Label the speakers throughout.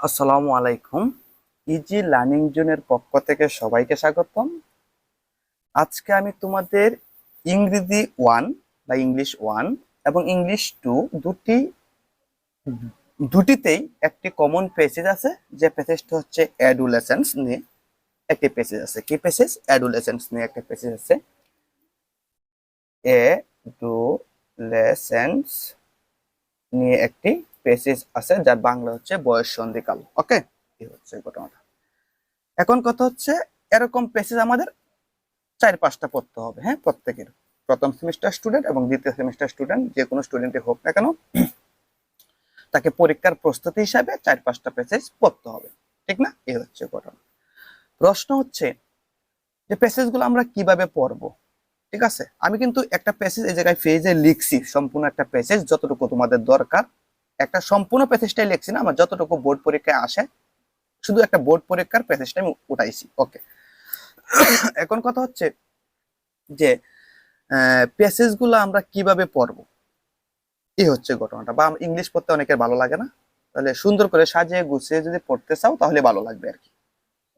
Speaker 1: আসসালামু আলাইকুম। Easy learning জোনের পক্ষ থেকে সবাইকে স্বাগতম। আজকে আমি তোমাদের ইংরেজি ওয়ান বা ইংলিশ ওয়ান এবং ইংলিশ টু দুটিতেই একটি কমন প্যাসেজ আছে, যে প্যাসেজটা হচ্ছে অ্যাডুলেসেন্স নিয়ে একটি প্যাসেজ আছে। কি প্যাসেজ? অ্যাডুলেসেন্স নিয়ে একটা প্যাসেজ আছে। অ্যাডুলেসেন্স নিয়ে একটি প্যাসেজ আছে, যার বাংলা হচ্ছে বয়স সন্ধিকাল। ওকে, এই হচ্ছে ঘটনাটা। এখন কথা হচ্ছে, এরকম প্যাসেজ আমাদের 4-5টা পড়তে হবে। হ্যাঁ, প্রত্যেকের, প্রথম সেমিস্টার স্টুডেন্ট এবং দ্বিতীয় সেমিস্টার স্টুডেন্ট, যে কোনো স্টুডেন্টই হোক না কেন, তাকে পরীক্ষার প্রস্তুতি হিসাবে 4-5টা প্যাসেজ পড়তে হবে। ঠিক না? এই হচ্ছে ঘটনা। প্রশ্ন হচ্ছে যে প্যাসেজগুলো আমরা কিভাবে পড়বো। ঠিক আছে, আমি কিন্তু একটা প্যাসেজ এই জায়গায় পেজে লিখছি, সম্পূর্ণ একটা প্যাসেজ যতটুকু তোমাদের দরকার। একটা সম্পূর্ণ প্যাসেজটাই লিখছি না, আমার যতটুকু বোর্ড পরীক্ষায় আসে শুধু একটা বোর্ড পরীক্ষার প্যাসেজটা আমি উঠাইছি। ওকে, এখন কথা হচ্ছে যে প্যাসেজ গুলো আমরা কিভাবে পড়বো, এই হচ্ছে ঘটনাটা। বা ইংলিশ পড়তে অনেকের ভালো লাগে না, তাহলে সুন্দর করে সাজিয়ে গুছিয়ে যদি পড়তে চাও তাহলে ভালো লাগবে আর কি,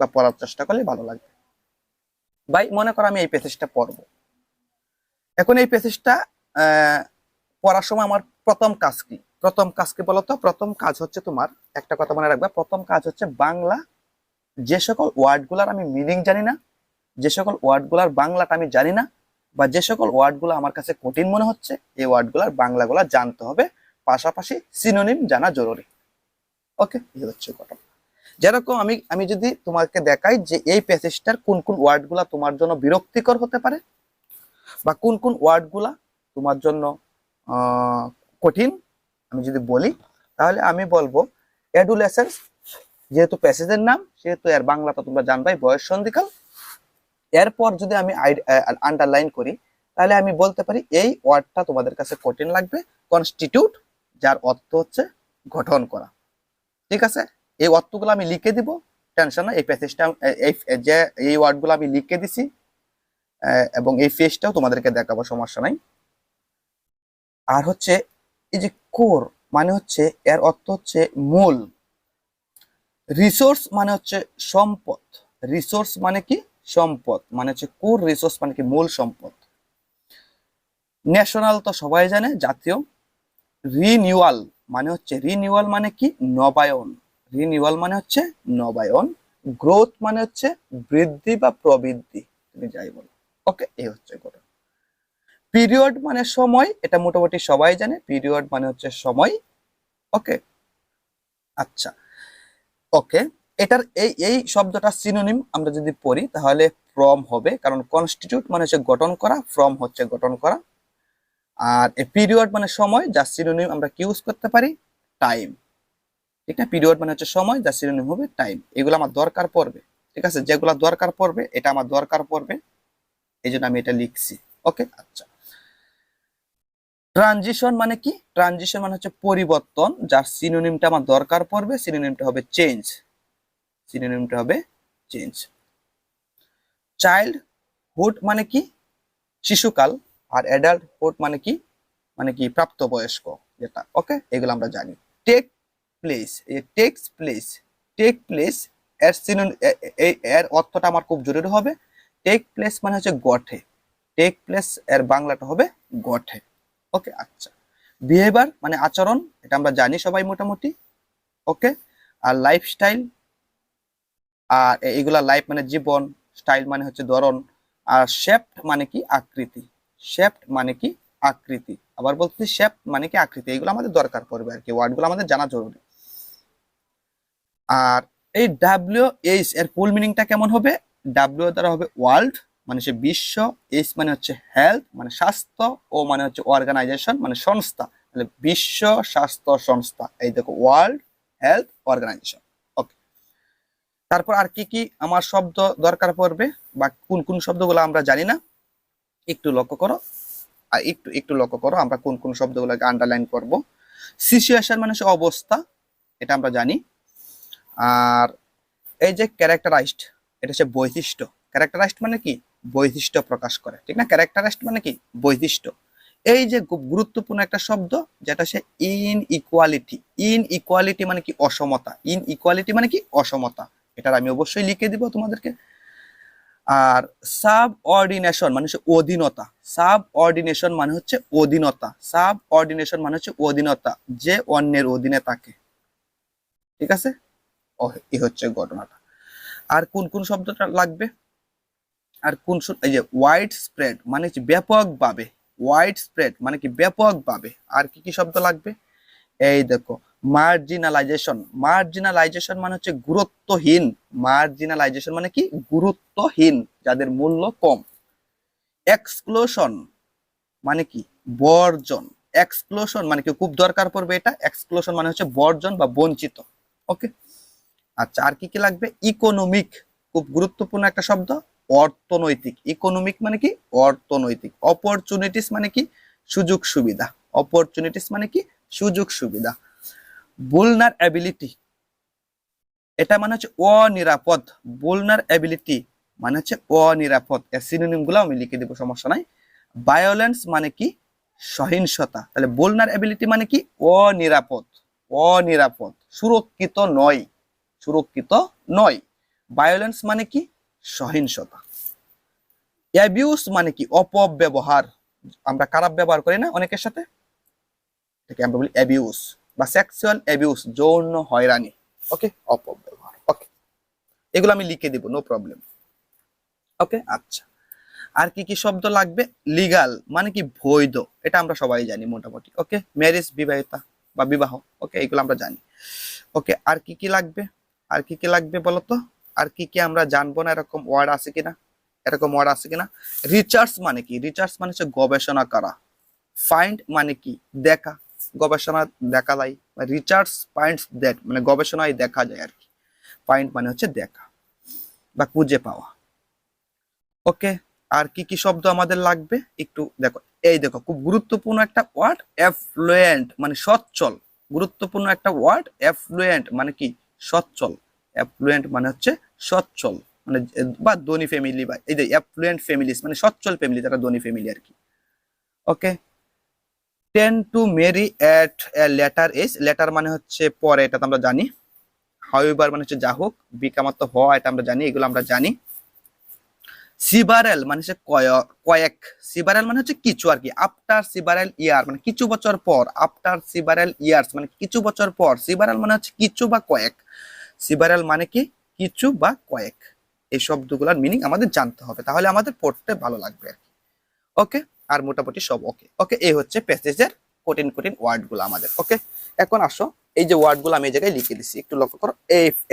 Speaker 1: বা পড়ার চেষ্টা করলে ভালো লাগবে। ভাই মনে করো আমি এই প্যাসেজটা পড়বো। এখন এই প্যাসেজটা পড়ার সময় আমার প্রথম কাজ কি? প্রথম কাজ কি বলতো? প্রথম কাজ হচ্ছে তোমার একটা কথা মনে রাখবে, প্রথম কাজ হচ্ছে বাংলা যে সকল ওয়ার্ড গুলার আমি মিনিং জানি না, যে সকল ওয়ার্ড গুলার বাংলাটা আমি জানি না, বা যে সকল ওয়ার্ড গুলো আমার কাছে কঠিন মনে হচ্ছে, এই ওয়ার্ড গুলার বাংলা গুলা জানতে হবে, পাশাপাশি সিনোনিম জানা জরুরি। ওকে, এই হচ্ছে ঘটনা। যেরকম আমি আমি যদি তোমাকে দেখাই যে এই প্যাসেজটার কোন কোন ওয়ার্ড গুলা তোমার জন্য বিরক্তিকর হতে পারে, বা কোন কোন ওয়ার্ড গুলা তোমার জন্য আহ কঠিন, আমি যদি বলি, তাহলে আমি বলবো অ্যাডুলেসেন্স, যেহেতু প্যাসেজের নাম সেহেতু এর বাংলাটা তোমরা জানবাই বয়স সন্ধিকাল। এরপর যদি আমি আন্ডারলাইন করি, তাহলে আমি বলতে পারি এই ওয়ার্ডটা তোমাদের কাছে কঠিন লাগবে, কনস্টিটিউট, যার অর্থ হচ্ছে গঠন করা। ঠিক আছে, এই অর্থগুলো আমি লিখে দিব, টেনশন না। এই প্যাসেজটা এই যে এই ওয়ার্ডগুলো আমি লিখে দিছি, এবং এই ফেসটাও তোমাদেরকে দেখাবো, সমস্যা নাই। আর হচ্ছে এই যে কোর মানে হচ্ছে, এর অর্থ হচ্ছে মূল। রিসোর্স মানে হচ্ছে সম্পদ। রিসোর্স মানে কি? সম্পদ। মানে হচ্ছে কোর রিসোর্স মানে কি? মূল সম্পদ। ন্যাশনাল তো সবাই জানে, জাতীয়। রিনিউয়াল মানে হচ্ছে, রিনিউয়াল মানে কি? নবায়ন। রিনিউয়াল মানে হচ্ছে নবায়ন। গ্রোথ মানে হচ্ছে বৃদ্ধি বা প্রবৃদ্ধি, তুমি যাই বলো। ওকে, এই হচ্ছে ঘটনা। পিরিয়ড মানে সময়, এটা মোটামুটি সবাই জানে, পিরিয়ড মানে হচ্ছে সময়। ওকে, আচ্ছা, ওকে। এটার এই এই শব্দটা সিনোনিম আমরা যদি পড়ি তাহলে ফ্রম হবে, কারণ কনস্টিটিউট মানে হচ্ছে গঠন করা, ফ্রম হচ্ছে গঠন করা। আর এ পিরিয়ড মানে সময়, যার সিনোনিম আমরা কি ইউজ করতে পারি? টাইম। ঠিক না? পিরিয়ড মানে হচ্ছে সময়, যার সিনোনিম হবে টাইম। এগুলো আমার দরকার পড়বে। ঠিক আছে, যেগুলো দরকার পড়বে এটা আমার দরকার পড়বে, এই জন্য আমি এটা লিখছি। ওকে, আচ্ছা। ট্রানজিশন মানে কি? ট্রানজিশন মানে হচ্ছে পরিবর্তন, যার সিনোনিমটা আমার দরকার পড়বে, সিনোনিমটা হবে চেঞ্জ। সিনোনিমটা হবে চেঞ্জ। চাইল্ডহুড মানে কি? শিশুকাল। আর অ্যাডাল্টহুড মানে কি? মানে কি? প্রাপ্তবয়স্ক যেটা। ওকে, এগুলো আমরা জানি। টেক প্লেস, এই টেক্স প্লেস, টেক প্লেস এর এর অর্থটা আমার খুব জরুরি হবে। টেক প্লেস মানে হচ্ছে গঠে। টেক প্লেস এর বাংলাটা হবে গঠে। ওকে, আচ্ছা। বিহেভিয়ার মানে আচরণ, এটা আমরা জানি সবাই মোটামুটি। ওকে, আর লাইফস্টাইল, আর এগুলা লাইফ মানে জীবন, স্টাইল মানে হচ্ছে ধরন, আর শেপড মানে কি? আকৃতি। শেপড মানে কি? আকৃতি। আবার বলছি শেপ মানে কি? আকৃতি। এগুলো আমাদের দরকার পড়বে আর কি, ওয়ার্ডগুলো আমাদের জানা জরুরি। আর এই ডাব্লিউ এইচ এর ফুল মিনিংটা কেমন হবে? ডাব্লিউ দ্বারা হবে ওয়ার্ল্ড, মানে হচ্ছে বিশ্ব। এইচ মানে হচ্ছে হেলথ, মানে স্বাস্থ্য। ও মানে হচ্ছে অর্গানাইজেশন, মানে সংস্থা। তাহলে বিশ্ব স্বাস্থ্য সংস্থা, এই দেখো, ওয়ার্ল্ড হেলথ অর্গানাইজেশন। ওকে, তারপর আর কি কি আমার শব্দ দরকার পড়বে, বা কোন কোন শব্দগুলো আমরা জানি না, একটু লক্ষ্য করো। আর একটু একটু লক্ষ্য করো আমরা কোন কোন শব্দগুলোকে আন্ডারলাইন করব। সিচুয়েশন মানে হচ্ছে অবস্থা, এটা আমরা জানি। আর এই যে ক্যারেক্টারাইজড, এটা হচ্ছে বৈশিষ্ট্য। ক্যারেক্টারাইজড মানে কি? বৈশিষ্ট্য প্রকাশ করে। ঠিক না? ক্যারেক্টারাইজড মানে কি? বৈশিষ্ট্য। এই যে খুব গুরুত্বপূর্ণ একটা শব্দ, যেটা সে ইনইকুয়ালিটি। ইনইকুয়ালিটি মানে কি? অসমতা। ইনইকুয়ালিটি মানে কি? অসমতা। এটার আমি অবশ্যই লিখে দিব তোমাদেরকে। আর সাবঅর্ডিনেশন মানে হচ্ছে অধীনতা। সাবঅর্ডিনেশন মানে হচ্ছে অধীনতা। সাবঅর্ডিনেশন মানে হচ্ছে অধীনতা, যে অন্যের অধীনে থাকে। ঠিক আছে, এই হচ্ছে ঘটনাটা। আর কোন কোন শব্দটা লাগবে? আর কোন এই যে ওয়াইড স্প্রেড মানে হচ্ছে ব্যাপকভাবে। ওয়াইড স্প্রেড মানে কি? ব্যাপকভাবে। আর কি কি শব্দ লাগবে? এই দেখো, মার্জিনালাইজেশন। মার্জিনালাইজেশন মানে হচ্ছে গুরুত্বহীন। মার্জিনালাইজেশন মানে কি? গুরুত্বহীন, যাদের মূল্য কম। এক্সক্লুশন মানে কি? বর্জন। এক্সক্লুশন মানে কি? খুব দরকার পড়বে এটা। এক্সক্লুশন মানে হচ্ছে বর্জন বা বঞ্চিত। ওকে, আচ্ছা, আর কি কি লাগবে? ইকোনমিক, খুব গুরুত্বপূর্ণ একটা শব্দ, অর্থনৈতিক। ইকোনমিক মানে কি? অর্থনৈতিক। অপরচুনিটিস মানে কি? সুযোগ সুবিধা। অপরচুনিটিস মানে কি? সুযোগ সুবিধা। vulnerability, এটা মানে হচ্ছে অনিরাপদ। vulnerability মানে হচ্ছে অনিরাপদ। এর সিনোনিম গুলো আমি লিখে দেবো, সমস্যা নাই। ভায়োলেন্স মানে কি? সহিংসতা। তাহলে vulnerability মানে কি? অনিরাপদ। অনিরাপদ, সুরক্ষিত নয়। সুরক্ষিত নয়। ভায়োলেন্স মানে কি? সহিংসতা। অ্যাবিউজ মানে কি? অপব্যবহার। আমরা খারাপ ব্যবহার করি না অনেকের সাথে, এটাকে আমরা বলি অ্যাবিউজ, বা সেক্সুয়াল অ্যাবিউজ, যৌন হয়রানি। ওকে, অপব্যবহার। ওকে, এগুলো আমি লিখে দিব, নো প্রবলেম। ওকে, আচ্ছা, আর কি কি শব্দ লাগবে? লিগাল মানে কি? বৈধ। এটা আমরা সবাই জানি মোটামুটি। ওকে, ম্যারেজ, বিবাহিতা বা বিবাহ। ওকে, এগুলো আমরা জানি। ওকে, আর কি কি লাগবে? আর কি কি লাগবে বলতো? আর কি কি আমরা জানবো না, এরকম ওয়ার্ড আছে কিনা? এরকম ওয়ার্ড আছে কিনা? রিসার্চ মানে কি? রিসার্চ মানে হচ্ছে গবেষণা করা। ফাইন্ড মানে কি? দেখা। গবেষণা দেখা যায়, রিসার্চ ফাইন্ডস দ্যাট মানে গবেষণায় দেখা যায় আর কি। ফাইন্ড মানে হচ্ছে দেখা বা খুঁজে পাওয়া। ওকে, আর কি কি শব্দ আমাদের লাগবে একটু দেখো। এই দেখো, খুব গুরুত্বপূর্ণ একটা ওয়ার্ড, অ্যাফ্লুয়েন্ট মানে সচ্ছল। গুরুত্বপূর্ণ একটা ওয়ার্ড, অ্যাফ্লুয়েন্ট মানে কি? সচ্ছল। অ্যাফ্লুয়েন্ট মানে হচ্ছে সচ্ছল, মানে বা ধনী ফ্যামিলি, বা এই যে অ্যাফ্লুয়েন্ট ফ্যামিলিস মানে সচ্ছল ফ্যামিলি, যারা ধনী ফ্যামিলি আর কি। Okay, tend to marry at a later age. Later মানে হচ্ছে পরে, এটা তো আমরা জানি। হাউএভার মানে হচ্ছে যা হোক। বিকামাত্র হওয়া, এটা আমরা জানি, এগুলো আমরা জানি। সিবারেল মানে হচ্ছে কয়েক। সিবারেল মানে হচ্ছে কিছু আর কি। আফটার সিবারেল ইয়ার মানে কিছু বছর পর। আফটার সিবারেল ইয়ার্স মানে কিছু বছর পর। সিবারেল মানে হচ্ছে কিছু বা কয়েক। সিবারেল মানে কি? কিছু বা কয়েক। এই শব্দগুলোর মিনিং আমাদের জানতে হবে, তাহলে আমাদের পড়তে ভালো লাগবে আর কি। ওকে, আর মোটামুটি সব ওকে। ওকে, এই হচ্ছে প্যাসেজের কঠিন কঠিন ওয়ার্ড গুলো আমাদের। ওকে, এখন আসো, এই যে ওয়ার্ড গুলো আমি এই জায়গায় লিখে দিছি, একটু লক্ষ্য করো।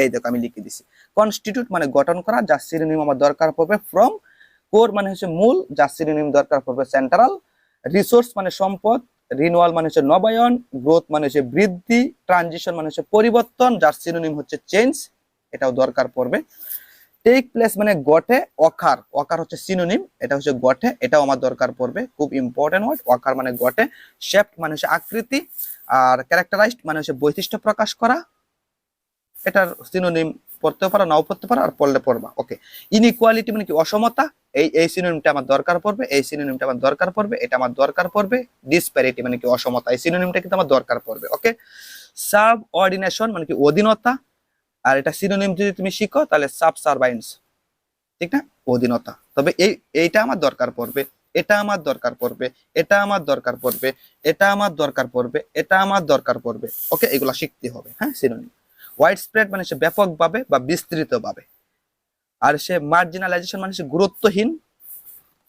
Speaker 1: এই দেখো, আমি লিখে দিছি। কনস্টিটিউট মানে গঠন করা, যার সিনোনিম আমার দরকার পড়বে ফ্রম। কোর মানে হচ্ছে মূল, যার সিনোনিম দরকার পড়বে সেন্ট্রাল। রিসোর্স মানে সম্পদ। রিনুয়াল মানে হচ্ছে নবায়ন। গ্রোথ মানে হচ্ছে বৃদ্ধি। ট্রানজিশন মানে হচ্ছে পরিবর্তন, যার সিনোনিম হচ্ছে চেঞ্জ, এটাও দরকার পড়বে। টেক প্লেস মানে গঠে। অকার, অকার হচ্ছে সিনোনিম, এটা হচ্ছে গঠে, এটাও আমার দরকার পড়বে, খুব ইম্পর্টেন্ট ওয়ার্ড। অকার মানে গঠে। শেপড মানে হচ্ছে আকৃতি। আর ক্যারেক্টারাইজড মানে হচ্ছে বৈশিষ্ট্য প্রকাশ করা, এটার সিনোনিম পড়তেও পারো, নাও পড়তে পারো, আর পড়লে পড়বা। ওকে, ইনইকুয়ালিটি মানে কি? অসমতা, এই সিনোনিমটা আমার দরকার পড়বে, এই সিনোনিমটা আমার দরকার পড়বে, এটা আমার দরকার পড়বে। ডিসপ্যারিটি মানে কি? অসমতা, এই সিনোনিমটা কিন্তু আমার দরকার পড়বে। ওকে, সাবঅর্ডিনেশন মানে কি? অধীনতা। আর এটা সিনোনিম যদি তুমি শিখো তাহলে সাবসার্ভাইন্স, ঠিক না? অধীনতা। তবে এইটা আমার দরকার পড়বে, এটা আমার দরকার পড়বে, এটা আমার দরকার পড়বে, এটা আমার দরকার পড়বে, এটা আমার দরকার পড়বে। ওকে, এগুলা শিখতে হবে। হ্যাঁ, সিনোনিম। ওয়াইড স্প্রেড মানে সে ব্যাপকভাবে বা বিস্তৃতভাবে। আর সে মার্জিনালাইজেশন মানে সে গুরুত্বহীন।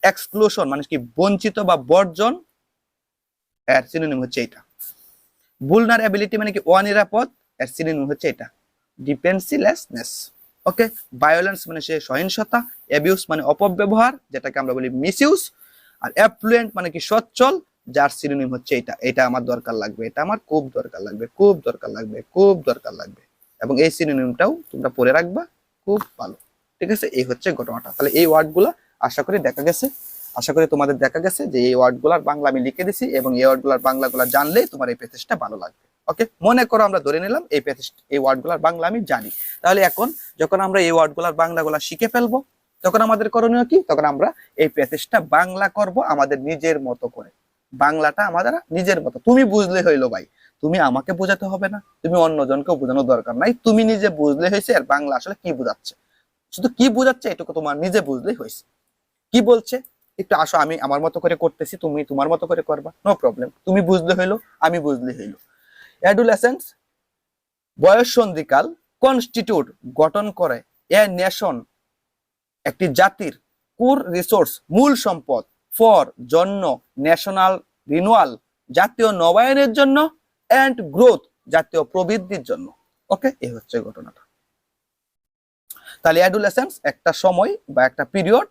Speaker 1: এক্সক্লুশন মানে কি? বঞ্চিত বা বর্জন, এর সিনোনিম হচ্ছে এটা। vulnerability মানে কি? অনিরাপদ, এর সিনোনিম হচ্ছে এটা। ডিফেন্সিলেসনেস। ওকে, ভায়োলেন্স মানে সে সহিংসতা। অ্যাবিউস মানে অপব্যবহার, যেটাকে আমরা বলি মিসইউজ। আর অ্যাফ্লুয়েন্ট মানে কি? সচ্ছল, যার সিনোনিম হচ্ছে এটা। এটা আমার দরকার লাগবে, এটা আমার খুব দরকার লাগবে, খুব দরকার লাগবে, খুব দরকার লাগবে। এবং এই সিনোনিমটাও তোমরা পড়ে রাখবা, খুব ভালো। ঠিক আছে, এই হচ্ছে ঘটনাটা। তাহলে এই ওয়ার্ডগুলো আশা করি দেখা গেছে, আশা করি তোমাদের দেখা গেছে যে এই ওয়ার্ডগুলোর বাংলা আমি লিখে দিছি, এবং এই ওয়ার্ডগুলোর বাংলাগুলো জানলেই তোমার এই প্যাসেজটা ভালো লাগবে। ওকে, মনে করো আমরা ধরে নিলাম এই প্যাসেজ, এই ওয়ার্ডগুলোর বাংলা আমি জানি। তাহলে এখন যখন আমরা এই ওয়ার্ডগুলোর বাংলাগুলো শিখে ফেলবো, তখন আমাদের করণীয় কি? তখন আমরা এই প্যাসেজটা বাংলা করব আমাদের নিজের মতো করে। বাংলাটা আমাদের নিজের মতো, তুমি বুঝলে হইলো ভাই, তুমি আমাকে বোঝাতে হবে না, তুমি অন্যজনকেও বোঝানোর দরকার নাই, তুমি নিজে বুঝলে হয়েছে। আর বাংলা আসলে কি বোঝাচ্ছে, শুধু কি বোঝাচ্ছে এটুকু তোমার নিজে বুঝলেই হয়েছে। কি বলছে, একটু আসো আমি আমার মতো করে করতেছি, তুমি তোমার মতো করে করবা, নো প্রবলেম, তুমি বুঝলে হইলো, আমি বুঝলে হইলো। অ্যাডোলেসেন্স বয়ঃসন্ধিকাল কনস্টিটিউট গঠন করে এ নেশন একটি জাতির কোর রিসোর্স মূল সম্পদ ফর জন্য ন্যাশনাল রিনুয়াল জাতীয় নবায়নের জন্য এন্ড গ্রোথ জাতীয় প্রবৃদ্ধির জন্য। ওকে, এই হচ্ছে ঘটনাটা। তাহলে অ্যাডোলেসেন্স একটা সময় বা একটা পিরিয়ড,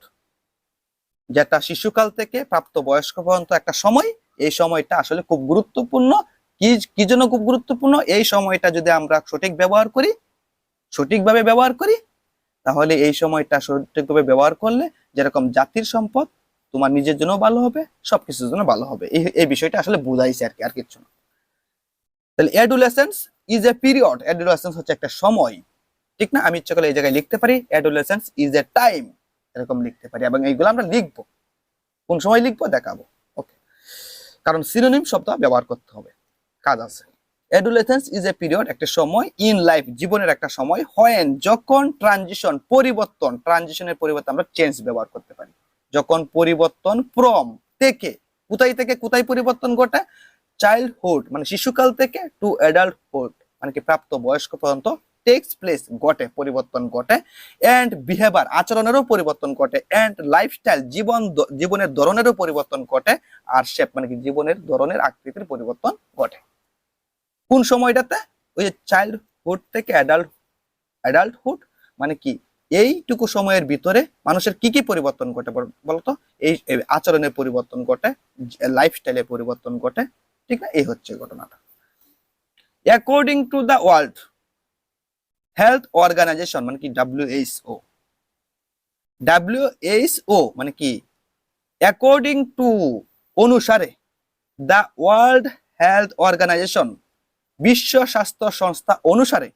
Speaker 1: যেটা শিশুকাল থেকে প্রাপ্ত বয়স্ক পর্যন্ত একটা সময়। এই সময়টা আসলে খুব গুরুত্বপূর্ণ। কি জন্য খুব গুরুত্বপূর্ণ? এই সময়টা যদি আমরা সঠিকভাবে ব্যবহার করি, তাহলে এই সময়টা সঠিকভাবে ব্যবহার করলে যেরকম জাতির সম্পদ, তোমার নিজের জন্য ভালো হবে, সবকিছুর জন্য ভালো হবে। এই বিষয়টা আসলে বুঝাইছে আর কি, আর কিছু না। তাহলে adolescence is a period, adolescence হচ্ছে একটা সময়, ঠিক না? আমি ইচ্ছা করলে এই জায়গায় লিখতে পারি অ্যাডোলেসেন্স ইজ এ টাইম, এরকম লিখতে পারি, এবং এইগুলো আমরা লিখবো। কোন সময় লিখবো দেখাবো, ওকে, কারণ সিনোনিম শব্দ ব্যবহার করতে হবে, কাজ আছে। অ্যাডোলেসেন্স ইজ এ পিরিয়ড, একটা সময়, ইন লাইফ জীবনের একটা সময়, হোয়েন যখন ট্রানজিশন পরিবর্তন, ট্রানজিশনের পরিবর্তে আমরা চেঞ্জ ব্যবহার করতে পারি, যখন পরিবর্তন ফ্রম থেকে, কোথায় থেকে কোথায় পরিবর্তন ঘটে, চাইল্ডহুড মানে শিশুকাল থেকে টু অ্যাডাল্টহুড মানে কি প্রাপ্ত বয়স্ক পর্যন্ত টেক্স প্লেস ঘটে, পরিবর্তন ঘটে, এন্ড বিহেভিয়ার আচরণেরও পরিবর্তন ঘটে, এন্ড লাইফস্টাইল জীবনের ধরনেরও পরিবর্তন ঘটে, আর শেপ মানে কি জীবনের ধরনের আকৃতির পরিবর্তন ঘটে। কোন সময়টাতে? ওই যে চাইল্ডহুড থেকে অ্যাডাল্টহুড মানে কি এইটুকু সময়ের ভিতরে মানুষের কি কি পরিবর্তন ঘটে বলতো? এই আচরণের পরিবর্তন ঘটে, লাইফস্টাইলের পরিবর্তন ঘটে, ঠিক না? এই হচ্ছে ঘটনাটা। According to the World Health Organization মানে কি WHO মানে কি অ্যাকর্ডিং টু অনুসারে, দ্য ওয়ার্ল্ড হেলথ অর্গানাইজেশন বিশ্ব স্বাস্থ্য সংস্থা অনুসারে,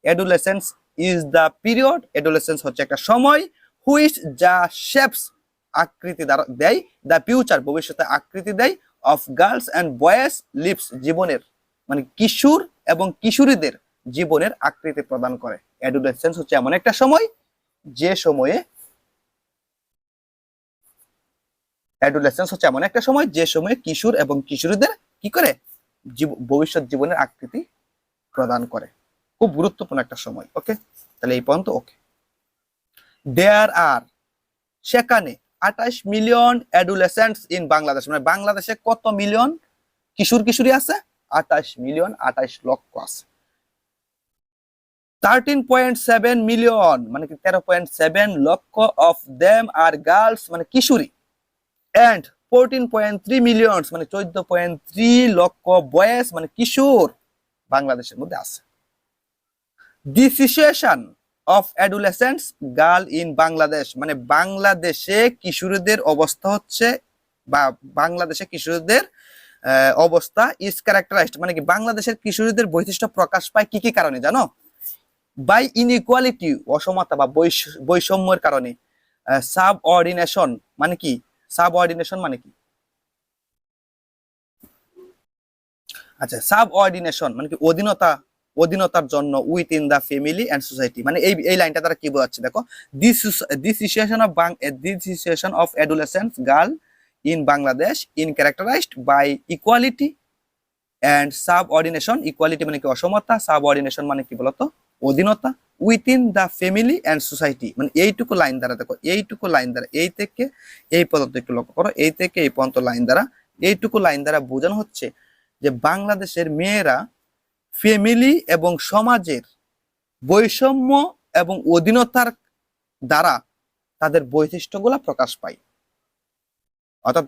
Speaker 1: adolescence is the period, adolescence হচ্ছে একটা সময়, হুইচ যা শেপস আকৃতি দ্বারা দেয়, দ্য ফিউচার ভবিষ্যতে আকৃতি দেয়, of girls and boys lives জীবনের মানে কিশোর এবং কিশোরীদের জীবনের আকৃতি প্রদান করে। অ্যাডোলেসেন্স হচ্ছে এমন একটা সময় যে সময়ে কিশোর এবং কিশোরীদের কি করে ভবিষ্যৎ জীবনের আকৃতি প্রদান করে। খুব গুরুত্বপূর্ণ একটা সময়। ওকে, তাহলে এই পর্যন্ত ওকে। দেয়ার আর সেখানে 28 মিলিয়ন অ্যাডোলেসেন্টস ইন বাংলাদেশ, মানে বাংলাদেশে কত মিলিয়ন কিশোরী আছে? 28 লক্ষ আছে। 13.7 মিলিয়ন মানে কি 13.7 লক্ষ অফ দেম আর গার্লস মানে কিশোরী, এন্ড 14.3 মিলিয়ন মানে 14.3 লক্ষ বয়েজ মানে কিশোর বাংলাদেশের মধ্যে আছে। The situation of adolescents girl in Bangladesh মানে বাংলাদেশে কিশোরীদের অবস্থা হচ্ছে, বা বাংলাদেশে কিশোরীদের অবস্থা ইজ ক্যারেক্টারাইজড মানে কি বাংলাদেশের কিশোরীদের বৈশিষ্ট্য প্রকাশ পায় কি কি কারণে জানো? বাই ইনইকুয়ালিটি অসমতা বা বৈষম্যের কারণে। সাবঅর্ডিনেশন মানে কি? সাবঅর্ডিনেশন মানে কি? আচ্ছা, সাবঅর্ডিনেশন মানে কি অধীনতার জন্য within the family and society, মানে এই লাইনটা দ্বারা কি বোঝাচ্ছে দেখো, this situation of adolescent girl in Bangladesh in characterized by equality and subordination. Equality মানে কি অসমতা, সাবঅর্ডিনেশন মানে কি বলতো অধীনতা, within the family and society মানে এইটুকু লাইন দ্বারা দেখো, এইটুকু লাইন দ্বারা এই থেকে এই পর্যন্ত একটু লক্ষ্য করো, এই থেকে এই পর্যন্ত লাইন দ্বারা, এইটুকু লাইন দ্বারা বোঝানো হচ্ছে যে বাংলাদেশের মেয়েরা ফ্যামিলি এবং সমাজের বৈষম্য এবং অধীনতার দ্বারা তাদের বৈশিষ্ট্যগুলা প্রকাশ পায়। অর্থাৎ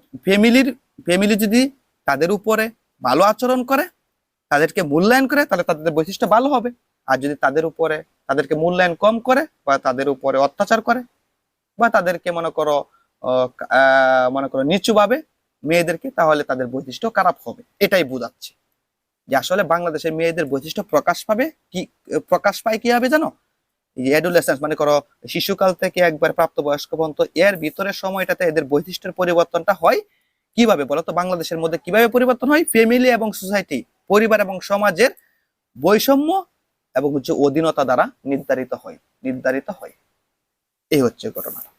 Speaker 1: ফ্যামিলি যদি তাদের উপরে ভালো আচরণ করে, তাদেরকে মূল্যায়ন করে, তাহলে তাদের বৈশিষ্ট্য ভালো হবে। আর যদি তাদেরকে মূল্যায়ন কম করে বা তাদের উপরে অত্যাচার করে বা তাদেরকে মনে করো নিচু ভাবে মেয়েদেরকে, তাহলে তাদের বৈশিষ্ট্য খারাপ হবে। এটাই বোঝাচ্ছে যে আসলে বাংলাদেশের মেয়েদের বৈশিষ্ট্য প্রকাশ পায় কি হবে জানো? এই যে অ্যাডোলেসেন্স মানে করো শিশুকাল থেকে একবার প্রাপ্তবয়স্ক পর্যন্ত, এর ভিতরের সময়টাতে এদের বৈশিষ্ট্যের পরিবর্তনটা হয় কিভাবে বলো তো? বাংলাদেশের মধ্যে কিভাবে পরিবর্তন হয়? ফ্যামিলি এবং সোসাইটি, পরিবার এবং সমাজের বৈষম্য এবং হচ্ছে অধীনতা দ্বারা নির্ধারিত হয়। এই হচ্ছে ঘটনাটা।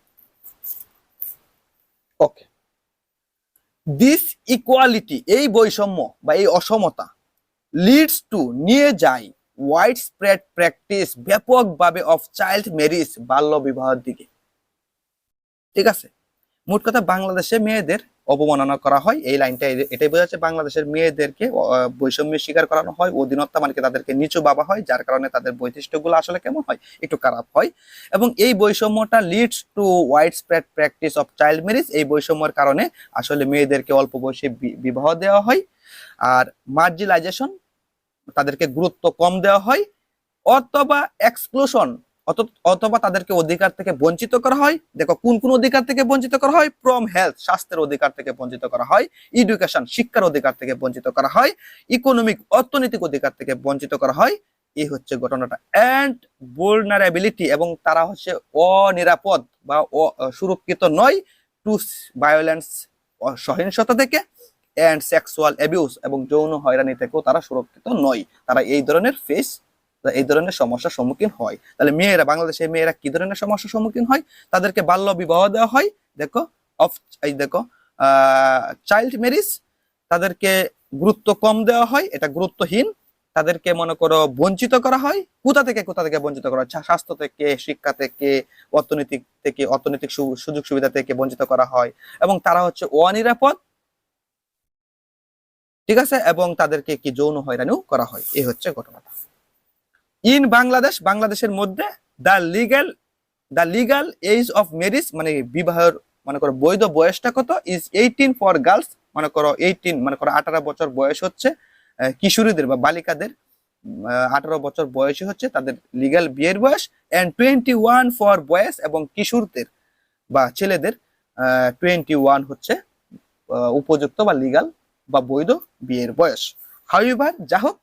Speaker 1: ওকে, দিস ইকুয়ালিটি, এই বৈষম্য বা এই অসমতা, লিডস টু, নিয়ে যায়, ওয়াইড স্প্রেড প্র্যাকটিস, ব্যাপকভাবে, অফ চাইল্ড ম্যারেজ, বাল্য বিবাহের দিকে। ঠিক আছে, মোট কথা বাংলাদেশে মেয়েদের অবমাননা করা হয়, এই লাইনটা এটাই বোঝাচ্ছে বাংলাদেশের মেয়েদেরকে বৈষম্যের শিকার করানো হয়, অধীনতা মানে তাদেরকে নিচু ভাবা হয়, যার কারণে তাদের বৈশিষ্ট্যগুলো আসলে কেমন হয়, একটু খারাপ হয়। এবং এই বৈষম্যটা leads to wide spread practice of child marriage, এই বৈষম্যের কারণে আসলে মেয়েদেরকে অল্প বয়সে বিবাহ দেওয়া হয়। আর মার্জিনালাইজেশন, তাদেরকে গুরুত্ব কম দেওয়া হয়, অথবা এক্সক্লুশন, অথবা তাদেরকে অধিকার থেকে বঞ্চিত করা হয়। দেখো কোন কোন অধিকার থেকে বঞ্চিত করা হয়? ফ্রম হেলথ, স্বাস্থ্যের অধিকার থেকে বঞ্চিত করা হয়। এডুকেশন, শিক্ষার অধিকার থেকে বঞ্চিত করা হয়। ইকোনমিক, অর্থনৈতিক অধিকার থেকে বঞ্চিত করা হয়। এই হচ্ছে ঘটনাটা। এন্ড vulnerability, এবং তারা হচ্ছে অনিরাপদ বা সুরক্ষিত নয়, টু ভায়োলেন্স, সহিংসতা থেকে, এন্ড সেক্সুয়াল অ্যাবিউজ, এবং যৌন হয়রানি থেকেও তারা সুরক্ষিত নয়। তারা এই ধরনের সমস্যার সম্মুখীন হয়। তাহলে মেয়েরা, বাংলাদেশের মেয়েরা কি ধরনের সমস্যার সম্মুখীন হয়? তাদেরকে বাল্য বিবাহ দেওয়া হয়। দেখো চাইল্ড ম্যারেজ, তাদেরকে গুরুত্ব কম দেওয়া হয়, এটা গুরুত্বহীন। তাদেরকে মনে করো বঞ্চিত করা হয়। কোথা থেকে বঞ্চিত করা হয়? স্বাস্থ্য থেকে, শিক্ষা থেকে, অর্থনৈতিক সুযোগ সুবিধা থেকে বঞ্চিত করা হয়। এবং তারা হচ্ছে অনিরাপদ, ঠিক আছে, এবং তাদেরকে কি যৌন হয়রানিও করা হয়। এই হচ্ছে ঘটনাটা। ইন বাংলাদেশ, বাংলাদেশের মধ্যে the legal age of marriage, মানে বিবাহের মনে করো বৈধ বয়সটা কত? ইজ 18 ফর গার্লস, মনে করো 18, মনে করো 18 বছর বয়স হচ্ছে কিশোরীদের বা বালিকাদের, 18 বছর বয়সী হচ্ছে তাদের লিগাল বিয়ের বয়স। এন্ড 21 ফর বয়েজ, এবং কিশোরদের বা ছেলেদের 21 হচ্ছে উপযুক্ত বা লিগাল বা বৈধ বিয়ের বয়স। হাউএভার, যা হোক,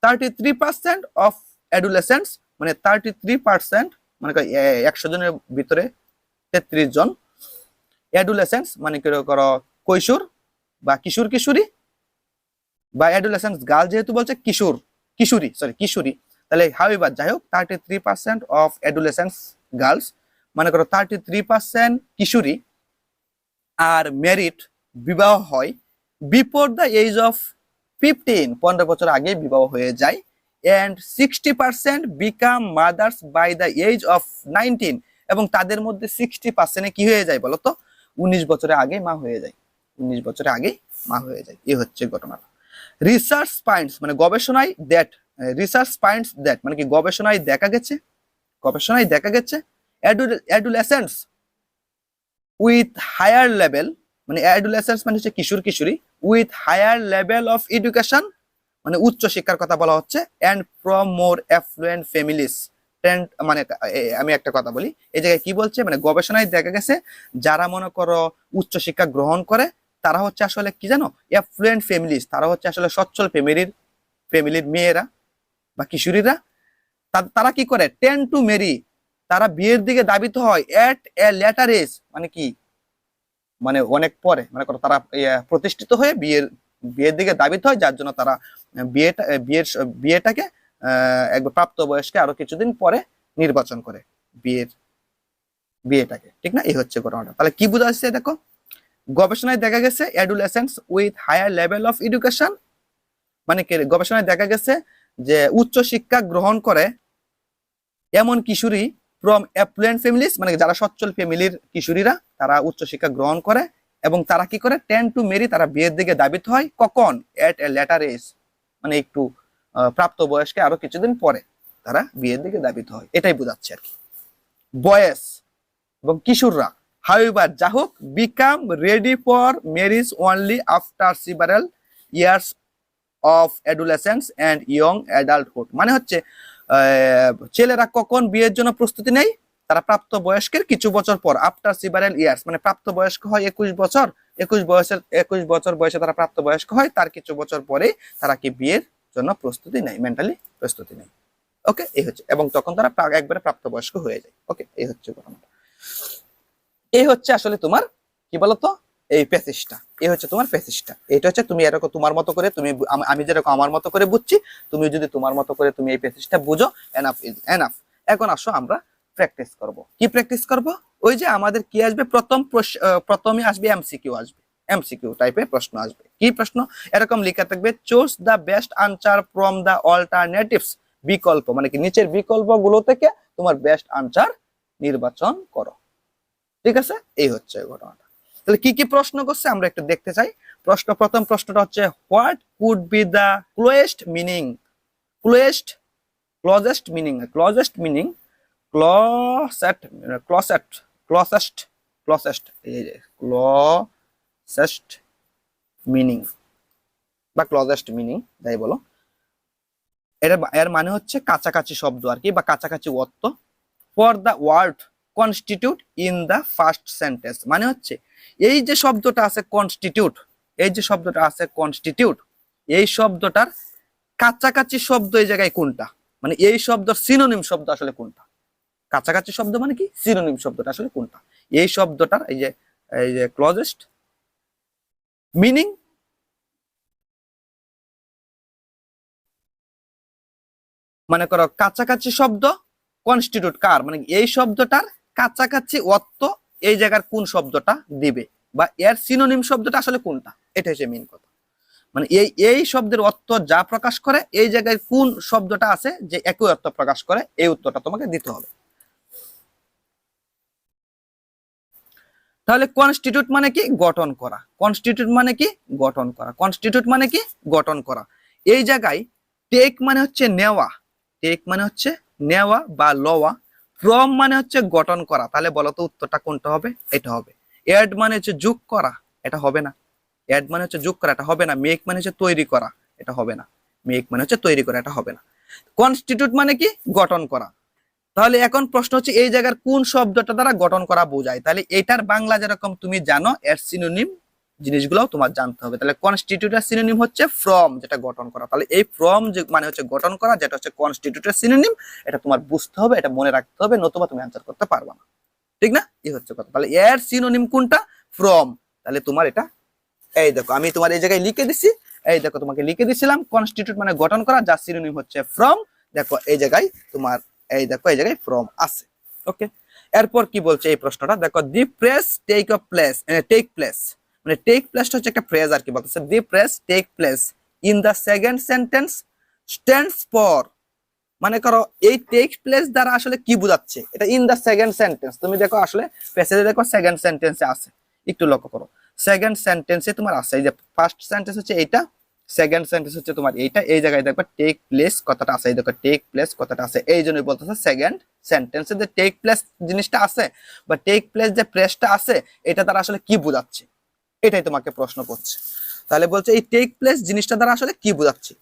Speaker 1: 33% অফ অ্যাডোলেসেন্টস, মানে 33%, মানে 100 জনের ভিতরে 33 জন অ্যাডোলেসেন্টস, মানে কি করো কৈশোর বা কিশোরী, বা অ্যাডোলেসেন্টস গার্ল যেহেতু বলছে কিশোরী, তাহলে হাউএভার, যাই হোক, 33% অফ অ্যাডোলেসেন্টস গার্লস, মানে করো 33% কিশোরী আর ম্যারিড, বিবাহ হয়, বিফোর দ্য এজ অফ 15 বছর আগে বিবাহ হয়ে যায়। And 60% become mothers by the age of 19, এবং তাদের মধ্যে 60% কি হয়ে যায় বলতো? 19 বছরের আগে মা হয়ে যায়। 19 বছরের আগে মা হয়ে যায়। এই হচ্ছে ঘটনা। রিসার্চ ফাইন্ডস, মানে রিসার্চ ফাইন্ডস দ্যাট, মানে কি গবেষণায় দেখা গেছে অ্যাডোলেসেন্টস উইথ হায়ার লেভেল, মানে অ্যাডোলেসেন্স মানে হচ্ছে কিশোরী, with higher level of education, মানে উচ্চ শিক্ষার কথা বলা হচ্ছে, and from more affluent families, মানে আমি একটা কথা বলি, এই জায়গায় কি বলছে, মানে গবেষণায় দেখা গেছে যারা মনে করো উচ্চ শিক্ষা গ্রহণ করে তারা হচ্ছে আসলে কি জানো? অ্যাফ্লুয়েন্ট ফ্যামিলিস, তারা হচ্ছে আসলে সচ্ছল ফ্যামিলির মেয়েরা বা কিশোরীরা। তারা কি করে? টেন টু মেরি, তারা বিয়ের দিকে ধাবিত হয় এট এ লেটার এজ, মানে কি, মানে অনেক পরে, মানে তারা প্রতিষ্ঠিত হয়ে বিয়ের দিকে ধাবিত হয়, যার জন্য তারা বিয়েটাকে একবার প্রাপ্ত বয়স্কে আরো কিছুদিন পরে নির্বাচন করে বিয়েটাকে, ঠিক না? এই হচ্ছে ঘটনাটা। তাহলে কি বোঝা যাচ্ছে? দেখো, গবেষণায় দেখা গেছে adolescents with higher level of education, মানে কি, গবেষণায় দেখা গেছে যে উচ্চ শিক্ষা গ্রহণ করে এমন কিশোরী ফ্রম অ্যাফ্লুয়েন্ট ফ্যামিলিস, মানে যারা সচ্ছল ফ্যামিলির কিশোরীরা, তারা উচ্চ শিক্ষা গ্রহণ করে এবং তারা কি করে? টেন টু মেরি, তারা বিয়ের দিকে ধাবিত হয় কখন? এট এ লেটার এজ, মানে একটু প্রাপ্ত বয়স্কে আরো কিছুদিন পরে তারা বিয়ের দিকে ধাবিত হয়। এটাই বোঝাচ্ছে আর কি। বয়েস এবং কিশোররা, হাউএভার, যা হোক, become ready for marriage only after several years of adolescence and young adulthood, মানে হচ্ছে ছেলেরা কখন বিয়ের জন্য প্রস্তুতি নেয়? তারা প্রাপ্ত বয়স্কের কিছু বছর পর, আফটার সেভারাল ইয়ার্স, মানে প্রাপ্ত বয়স্ক হয় 21 বছর, 21 বছর বয়সে তারা প্রাপ্ত বয়স্ক হয়, তার কিছু বছর পরে তারা কি বিয়ের জন্য প্রস্তুতি নেয়, মেন্টালি প্রস্তুতি নেয়। ওকে, এই হচ্ছে, এবং তখন তারা একবারে প্রাপ্তবয়স্ক হয়ে যায়। ওকে, এই হচ্ছে ঘটনা। এই হচ্ছে আসলে তোমার কি বলতো এই প্যাসেজটা, এই হচ্ছে তোমার প্যাসেজটা। এটা হচ্ছে তুমি এরকম তোমার মতো করে তুমি আমি যেরকম আমার মতো করে বুঝছি, তুমি যদি তোমার মতো করে তুমি এই প্যাসেজটা বুঝো, এনাফ ইজ এনাফ। এখন আসো আমরা প্র্যাকটিস করব। কি প্র্যাকটিস করব? ওই যে আমাদের কি আসবে, প্রথমে আসবে এমসিকিউ, আসবে এমসিকিউ টাইপের প্রশ্ন আসবে। কি প্রশ্ন? এরকম লেখা থাকবে, choose the best answer from the alternatives, বিকল্প মানে কি নিচের বিকল্পগুলো থেকে তোমার বেস্ট আনসার নির্বাচন করো। ঠিক আছে, এই হচ্ছে ঘটনাটা। তাহলে কি কি প্রশ্ন করছে আমরা একটু দেখতে চাই। প্রথম প্রশ্নটা হচ্ছে, what could B the closest meaning, closest closest meaning closest meaning closest closest closest closest closest meaning বা ক্লোজেস্ট মিনিং যাই বলো, এর মানে হচ্ছে কাছাকাছি শব্দ আর কি, বা কাছাকাছি অর্থ। For the word constitute in the first sentence, মানে হচ্ছে এই যে শব্দটা আছে কনস্টিটিউট, এই যে শব্দটা আছে কনস্টিটিউট, এই শব্দটার কাছাকাছি শব্দ এই জায়গায় কোনটা, মানে এই শব্দের সিনোনিম শব্দ আসলে কোনটা। কাছাকাছি শব্দ মানে কি, সিনোনিম শব্দটা আসলে কোনটা। এই শব্দটার এই যে ক্লোজেস্ট মিনিং, মনে করো কাছাকাছি শব্দ কনস্টিটিউট কার, মানে এই শব্দটার কাছাকাছি অর্থ এই জায়গার কোন শব্দটা দিবে, বা এর সিনোনিম শব্দটা আসলে কোনটা, এটা হচ্ছে মেইন কথা। মানে এই শব্দের অর্থ যা প্রকাশ করে এই জায়গায় কোন শব্দটা আছে যে একই অর্থ প্রকাশ করে, এই উত্তরটা তোমাকে দিতে হবে। তাহলে কনস্টিটিউট মানে কি, গঠন করা। কনস্টিটিউট মানে কি, গঠন করা। কনস্টিটিউট মানে কি, গঠন করা। এই জায়গায় টেক মানে হচ্ছে নেওয়া, টেক মানে হচ্ছে নেওয়া বা লওয়া। ফ্রম মানে হচ্ছে গঠন করা। তাহলে বলো তো উত্তরটা কোনটা হবে? এটা হবে। এড মানে হচ্ছে যোগ করা, এটা হবে না। এড মানে হচ্ছে যোগ করা, এটা হবে না। মেক মানে হচ্ছে তৈরি করা, এটা হবে না। মেক মানে হচ্ছে তৈরি করা, এটা হবে না। কনস্টিটিউট মানে কি, গঠন করা। তাহলে এখন প্রশ্ন হচ্ছে এই জায়গার কোন শব্দটা দ্বারা গঠন করা বোঝায়। তাহলে এটার বাংলা যেরকম তুমি জানো, এর সিনোনিম জিনিসগুলো তোমার জানতে হবে। তাহলে কনস্টিটিউটের সিনোনিম হচ্ছে ফ্রম, যেটা গঠন করা। তাহলে এই ফ্রম যে মানে হচ্ছে গঠন করা, যেটা হচ্ছে কনস্টিটিউটের সিনোনিম, এটা তোমার বুঝতে হবে, এটা মনে রাখতে হবে, নতুবা তুমি অ্যান্সার করতে পারবে না। ঠিক না? এই হচ্ছে কথা। তাহলে এর সিনোনিম কোনটা? ফ্রম। তাহলে তোমার এটা, এই দেখো আমি তোমার এই জায়গায় লিখে দিছি, এই দেখো তোমাকে লিখে দিছিলাম কনস্টিটিউট মানে গঠন করা, যার সিনোনিম হচ্ছে ফ্রম। দেখো এই জায়গায় তোমার, এই দেখো এই জায়গায় ফ্রম আছে। ওকে, এরপর কি বলছে এই প্রশ্নটা দেখো, the press take of place, take place মানে টেক প্লেসটা হচ্ছে একটা ফ্রেজ আর কি, বলতেছে the press take place in the second sentence stands for, মানে করো এই টেক প্লেস দ্বারা আসলে কি বোঝাচ্ছে, এটা ইন দ্য সেকেন্ড সেন্টেন্স। তুমি দেখো আসলে প্যাসেজে দেখো সেকেন্ড সেন্টেন্সে আছে, একটু লক্ষ্য করো সেকেন্ড সেন্টেন্সে তোমার আছে, এই যে ফার্স্ট সেন্টেন্স হচ্ছে এইটা, সেকেন্ড সেন্টেন্স হচ্ছে তোমার এইটা, এই জায়গায় দেখো টেক প্লেস কথাটা আছে, এই দেখো টেক প্লেস কথাটা আছে, এই জন্যই বলতেছে সেকেন্ড সেন্টেন্সে যে টেক প্লেস জিনিসটা আছে বা টেক প্লেস যে প্রেসটা আছে, এটা দ্বারা আসলে কি বোঝাচ্ছে, এটাই তোমাকে প্রশ্ন করছে। তাহলে বলছে এই টেক প্লেস জিনিসটা দ্বারা আসলে কি বোঝাচ্ছে,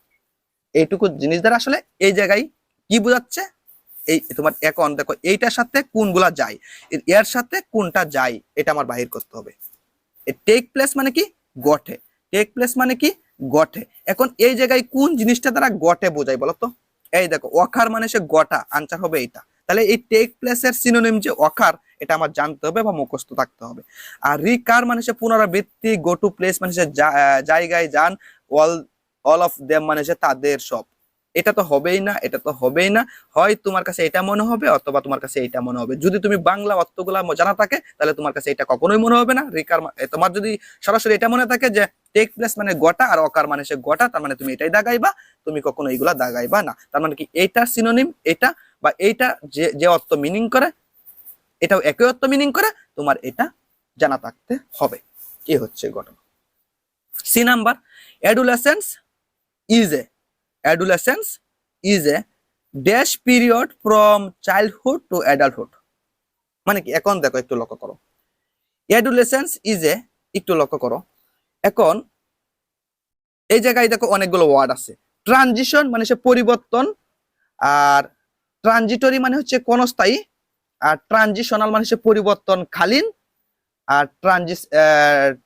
Speaker 1: এইটুকু জিনিস দ্বারা আসলে এই জায়গায় কি বোঝাচ্ছে। এই তোমার এখন দেখো এইটার সাথে কোনগুলা যায়, এর সাথে কোনটা যায়, এটা আমার বাহির করতে হবে। টেক প্লেস মানে কি, গঠে। টেক প্লেস মানে কি, গঠে। এখন এই জায়গায় কোন জিনিসটা দ্বারা গঠে বোঝাই বলতো? এই দেখো অকার মানে সে গঠা, আনসার হবে এটা। তাহলে এই টেক প্লেসের সিনোনিম যে অকার, এটা আমার জানতে হবে বা মুখস্থ থাকতে হবে। আর রিকার মানে সে পুনরাবৃত্তি, গো টু প্লেস মানে সে জায়গায় যান, অল অল অফ দেম মানে সে তাদের সব। এটা তো হবেই না, এটা তো হবেই না। হয় তোমার কাছে এটা মনে হবে অথবা তোমার কাছে এটা মনে হবে। যদি তুমি বাংলা অর্থগুলা জানা থাকে তাহলে তোমার কাছে এটা কখনোই মনে হবে না। রিকার তোমার যদি সরাসরি এটা মনে থাকে যে টেক প্লেস মানে গোটা আর অকার মানে সে গোটা, তার মানে তুমি এটাই দাগাইবা, তুমি কখনো এইগুলা দাগাইবা না। তার মানে কি এইটা সিনোনিম, এটা বা এইটা যে যে অর্থ মিনিং করে এটাও একই অর্থ মিনিং করে, তোমার এটা জানা থাকতে হবে। কি হচ্ছে ঘটনা। C number, adolescence is a, adolescence is a dash period from childhood to adulthood, মানে কি এখন দেখো একটু লক্ষ্য করো, adolescence is a, একটু লক্ষ্য করো এখন এই জায়গায় দেখো অনেকগুলো ওয়ার্ড আছে। ট্রানজিশন মানে সে পরিবর্তন, আর ট্রানজিটরি মানে হচ্ছে ক্ষণস্থায়ী, আর ট্রানজিশনাল মানে হচ্ছে পরিবর্তনকালীন, আর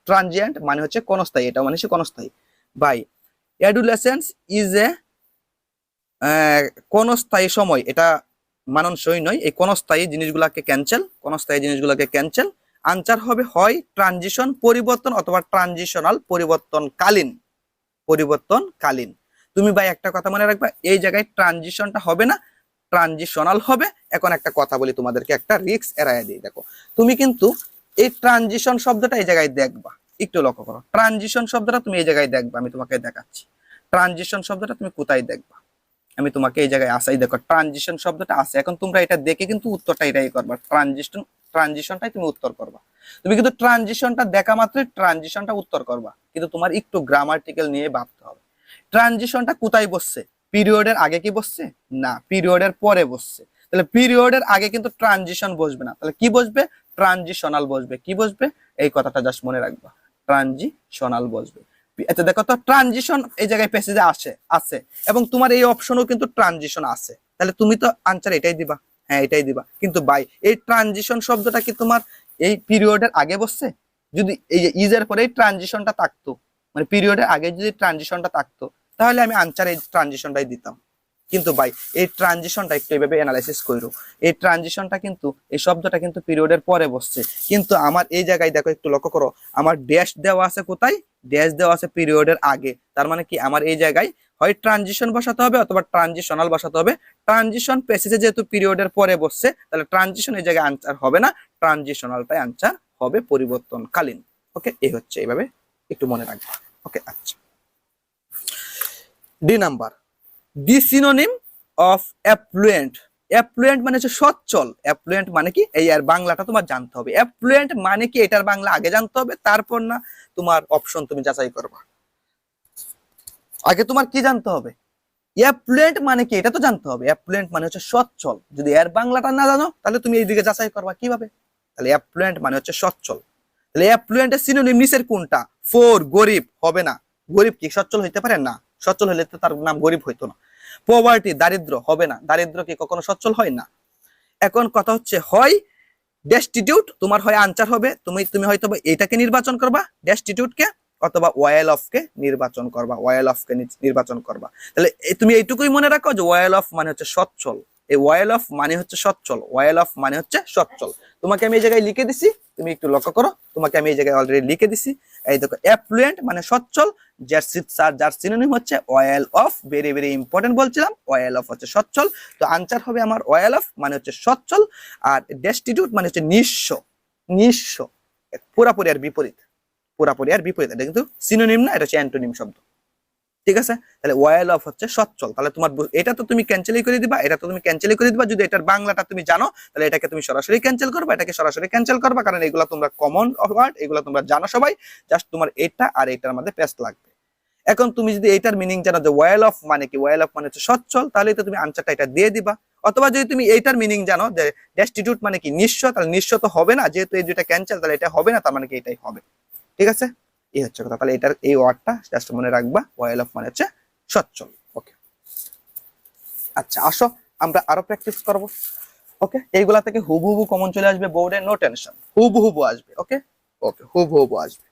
Speaker 1: ট্রানজিয়েন্ট মানে হচ্ছে ক্ষণস্থায়ী, এটা মানে হচ্ছে ক্ষণস্থায়ী। বাই adolescence is a ক্ষণস্থায়ী সময়, এটা মানানসই নয়। এই ক্ষণস্থায়ী জিনিসগুলোকে ক্যান্সেল, ক্ষণস্থায়ী জিনিসগুলোকে ক্যান্সেল। আনসার হবে হয় ট্রানজিশন পরিবর্তন অথবা ট্রানজিশনাল পরিবর্তনকালীন। তুমি ভাই একটা কথা মনে রাখবা, এই জায়গায় ট্রানজিশনটা হবে না, ট্রানজিশনাল হবে। এখন একটা কথা বলি তোমাদেরকে, একটা রিস্ক এড়াইয়া দিই। দেখো তুমি কিন্তু এই ট্রানজিশন শব্দটা এই জায়গায় দেখবা, একটু লক্ষ্য করো, ট্রানজিশন শব্দটা তুমি এই জায়গায় দেখবা, আমি তোমাকে দেখাচ্ছি। ট্রানজিশন শব্দটা তুমি কোথায় দেখবা, আমি তোমাকে এই জায়গায় আসাই, দেখো ট্রানজিশন শব্দটা আছে। এখন তোমরা এটা দেখে কিন্তু উত্তরটা এটাই করবা, ট্রানজিশনটাই তুমি উত্তর করবা। তুমি কিন্তু ট্রানজিশনটা দেখা মাত্রই ট্রানজিশনটা উত্তর করবা, কিন্তু তোমার একটু গ্রামাটিক্যাল নিয়ে ভাবতে হবে। ট্রানজিশনটা কোথায় বসছে, পিরিয়ডের আগে কি বসছে, না পিরিয়ডের পরে বসছে। তাহলে পিরিয়ডের আগে কিন্তু ট্রানজিশন বসবে না, তাহলে কি বসবে, ট্রানজিশনাল বসবে। কি বসবে, এই কথাটা জাস্ট মনে রাখবা, ট্রানজিশনাল বসবে। আচ্ছা দেখো তো, ট্রানজিশন এই জায়গায় প্যাসেজে আছে এবং তোমার এই অপশনও কিন্তু ট্রানজিশন আছে, তাহলে তুমি তো আনসার এটাই দিবা, হ্যাঁ এটাই দিবা। কিন্তু ভাই এই ট্রানজিশন শব্দটা কি তোমার এই পিরিয়ডের আগে বসছে? যদি এই যে ইজের পরে এই ট্রানজিশনটা থাকতো, মানে পিরিয়ডের আগে যদি ট্রানজিশনটা থাকতো, তাহলে আমি আনসার এই ট্রানজিশনটাই দিতাম। কিন্তু ভাই এই ট্রানজিশনটা একটু এইভাবে অ্যানালাইসিস করো, এই ট্রানজিশনটা কিন্তু এই শব্দটা কিন্তু পিরিয়ডের পরে বসছে, কিন্তু আমার এই জায়গায় দেখো একটু লক্ষ্য করো, আমার ড্যাশ দেওয়া আছে কোথায়, ড্যাশ দেওয়া আছে পিরিয়ডের আগে। তার মানে কি আমার এই জায়গায় হয় ট্রানজিশন বসাতে হবে অথবা ট্রানজিশনাল বসাতে হবে। ট্রানজিশন প্যাসেজে যেহেতু পিরিয়ডের পরে বসছে, তাহলে ট্রানজিশন এই জায়গায় আনসার হবে না, ট্রানজিশনালটাই আনসার হবে, পরিবর্তনকালীন। ওকে, এই হচ্ছে এইভাবে একটু মনে রাখবা। ওকে আচ্ছা, D number, the synonym of effluent. Effluent মানে হচ্ছে সচ্ছল। অ্যাফ্লুয়েন্ট মানে কি, এই আর বাংলাটা তোমার জানতে হবে। অ্যাফ্লুয়েন্ট মানে কি, এটার বাংলা আগে জানতে হবে, তারপর না তোমার অপশন তুমি যাচাই করবা। আগে তোমার কি জানতে হবে, অ্যাফ্লুয়েন্ট মানে কি এটা তো জানতে হবে। অ্যাফ্লুয়েন্ট মানে হচ্ছে সচ্ছল, যদি এর বাংলাটা না জানো তাহলে তুমি এইদিকে যাচাই করবা কিভাবে। তাহলে অ্যাফ্লুয়েন্ট মানে হচ্ছে সচ্ছল। তাহলে অ্যাফ্লুয়েন্টের সিনোনিম নিচের কোনটা, ফোর, গরিব হবে না। গরিব কি সচ্ছল হইতে পারে না, সচ্ছল হলে তো তার নাম গরিব হইতো না। পভার্টি দারিদ্র হবে না, দারিদ্র কি কখনো সচ্ছল হয় না। এখন কথা হচ্ছে হয় ডেস্টিটিউট, তোমার হয় আনসার হবে, তুমি হয়তো এটাকে নির্বাচন করবা ডেস্টিটিউট কে, অথবা ওয়েল অফ কে নির্বাচন করবা, ওয়েল অফ কে নির্বাচন করবা। তাহলে তুমি এইটুকুই মনে রাখো যে ওয়েল অফ মানে হচ্ছে সচ্ছল, এই ওয়েল অফ মানে হচ্ছে সচ্ছল, ওয়েল অফ মানে হচ্ছে সচ্ছল। তোমাকে আমি এই জায়গায় লিখে দিছি, তুমি একটু লক্ষ্য করো, তোমাকে আমি এই জায়গায় অলরেডি লিখে দিছি। এই দেখো অ্যাফ্লুয়েন্ট মানে সচ্ছল, যার সিনোনিম হচ্ছে well of, very very important বলছিলাম, ওয়েল অফ হচ্ছে সচ্ছল। তো আনসার হবে আমার ওয়েল অফ মানে হচ্ছে সচ্ছল, আর ডেস্টিটিউট মানে হচ্ছে নিঃস্ব। নিঃস্ব পুরাপুরি আর বিপরীত, পুরাপুরি আর বিপরীত, এটা কিন্তু সিনোনিম না, এটা হচ্ছে অ্যান্টোনিম শব্দ। ঠিক আছে, তাহলে ওয়েল অফ হচ্ছে সচ্ছল। তাহলে তোমার এটা তো তুমি ক্যান্সেলই করে দিবা, এটা তো তুমি ক্যান্সেলই করে দিবা। যদি এটার বাংলাটা তুমি জানো তাহলে এটাকে তুমি সরাসরি ক্যান্সেল করবা, এটাকে সরাসরি ক্যান্সেল করবা, কারণ এগুলা তোমরা কমন ওয়ার্ড, এগুলা তোমরা জানো সবাই। জাস্ট তোমার এটা আর এটার মধ্যে পেস্ট লাগবে। এখন তুমি যদি এইটার মিনিং জানো যে ওয়েল অফ মানে কি, ওয়েল অফ মানে হচ্ছে সচ্ছল, তাহলে তো তুমি আনসারটা এটা দিয়ে দিবা। অথবা যদি তুমি এইটার মিনিং জানো যে ডেস্টিটিউট মানে কি নিঃস্ব, তাহলে নিঃস্ব তো হবে না, যেহেতু এই দুইটা ক্যান্সেল, তাহলে এটা হবে না, তার মানে কি এটাই হবে। ঠিক আছে, এই হচ্ছে কথা। তাহলে এটার এই ওয়ার্ডটা জাস্ট মনে রাখবা, ওয়েল অফ মানে হচ্ছে সচ্ছল। ওকে আচ্ছা, আসো আমরা আরো প্র্যাকটিস করব। ওকে, এইগুলা থেকে হুবহু কমন চলে আসবে বোর্ডে, নো টেনশন, হুবহু আসবে। ওকে ওকে, হুবহু আসবে।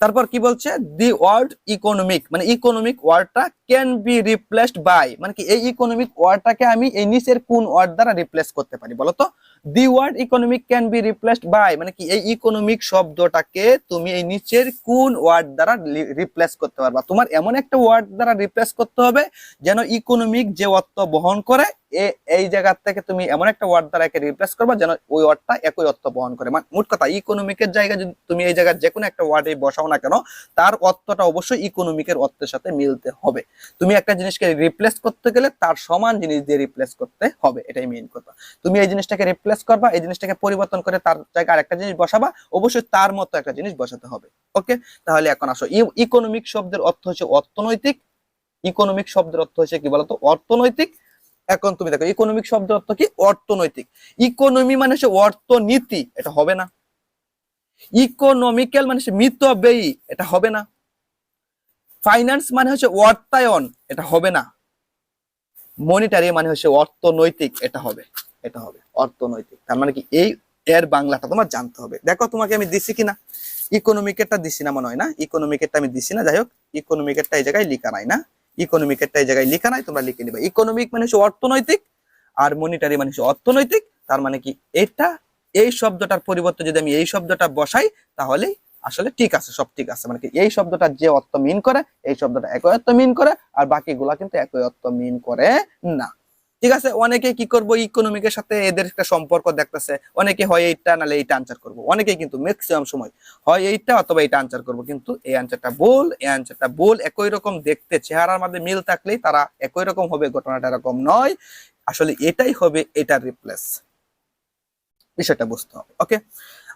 Speaker 1: তারপর কি বলছে, দি ওয়ার্ড ইকোনমিক, মানে ইকোনমিক ওয়ার্ডটা ক্যান বি রিপ্লেসড বাই, মানে কি এই ইকোনমিক ওয়ার্ডটাকে আমি এই নিচের কোন ওয়ার্ড দ্বারা রিপ্লেস করতে পারি বলো তো। The word economic can be replaced by, মানে কি এই ইকোনমিক শব্দটাকে তুমি এই নিচের কোন ওয়ার্ড দ্বারা রিপ্লেস করতে পারবা। তোমার এমন একটা ওয়ার্ড দ্বারা রিপ্লেস করতে হবে যেন ইকোনমিক যে অর্থ বহন করে, এই জায়গা থেকে তুমি এমন একটা ওয়ার্ড দ্বারা একে রিপ্লেস করবা যেন ওই ওয়ার্ডটা একই অর্থ বহন করে। মানে মোট কথা, ইকোনমিকের জায়গায় যদি তুমি এই জায়গায় যে কোনো একটা ওয়ার্ডে বসাও না কেন, তার অর্থটা অবশ্যই ইকোনমিকের অর্থের সাথে মিলতে হবে। তুমি একটা জিনিসকে রিপ্লেস করতে গেলে তার সমান জিনিস দিয়ে রিপ্লেস করতে হবে, এটাই মেইন কথা। তুমি এই জিনিসটাকে রিপ্লেস করবা, এই জিনিসটাকে পরিবর্তন করে তার জায়গায় আরেকটা জিনিস বসাবা, অবশ্যই তার মতো একটা জিনিস বসাতে হবে। ওকে, তাহলে এখন আসো, ইকোনমিক শব্দের অর্থ হচ্ছে অর্থনৈতিক। ইকোনমিক শব্দের অর্থ হচ্ছে কি বলতো, অর্থনৈতিক। এখন তুমি দেখো ইকোনমিক শব্দের অর্থ কি, অর্থনৈতিক। ইকোনমি মানে হচ্ছে অর্থনীতি, এটা হবে না। ইকোনমিক্যাল মানে হচ্ছে মিতব্যয়ী, এটা হবে না। ফাইন্যান্স মানে হচ্ছে অর্থায়ন, এটা হবে না। মনিটারি মানে হচ্ছে অর্থনৈতিক, এটা হবে, এটা হবে অর্থনৈতিক। তার মানে কি এই এর বাংলাটা তোমার জানতে হবে। দেখো তোমাকে আমি দিছি কিনা, ইকোনমিকেরটা দিছি না মনে হয় না, ইকোনমিকেরটা আমি দিছি না। যাই হোক, ইকোনমিকেরটা এই জায়গায় লেখা নাই না, ইকোনমিকেরটা এই জায়গায় লেখা নাই, তোমরা লিখে নিবা। ইকোনমিক মানে হচ্ছে অর্থনৈতিক, আর মনিটারি মানে হচ্ছে অর্থনৈতিক। তার মানে কি এটা এই শব্দটার পরিবর্তে যদি আমি এই শব্দটা বসাই তাহলে আসলে ঠিক আছে, সব ঠিক আছে। মানে কি এই শব্দটা যে অর্থ মিন করে এই শব্দটা একই অর্থ মিন করে, আর বাকিগুলা কিন্তু একই অর্থ মিন করে না। ঠিক আছে, অনেকে কি করবো ইকোনমিকের সাথে এদের একটা সম্পর্ক দেখতেছে, অনেকে হয় এইটা নাহলে এইটা আনসার করবো, অনেকে কিন্তু ম্যাক্সিমাম সময় হয় এইটা অথবা এইটা আনসার করবো, কিন্তু এই আনসারটা ভুল, এই আনসারটা ভুল। একই রকম দেখতে, চেহারার মধ্যে মিল থাকলেই তারা একই রকম হবে, ঘটনাটা এরকম নয়। আসলে এটাই হবে এটার রিপ্লেস, বিষয়টা বুঝতে হবে। ওকে,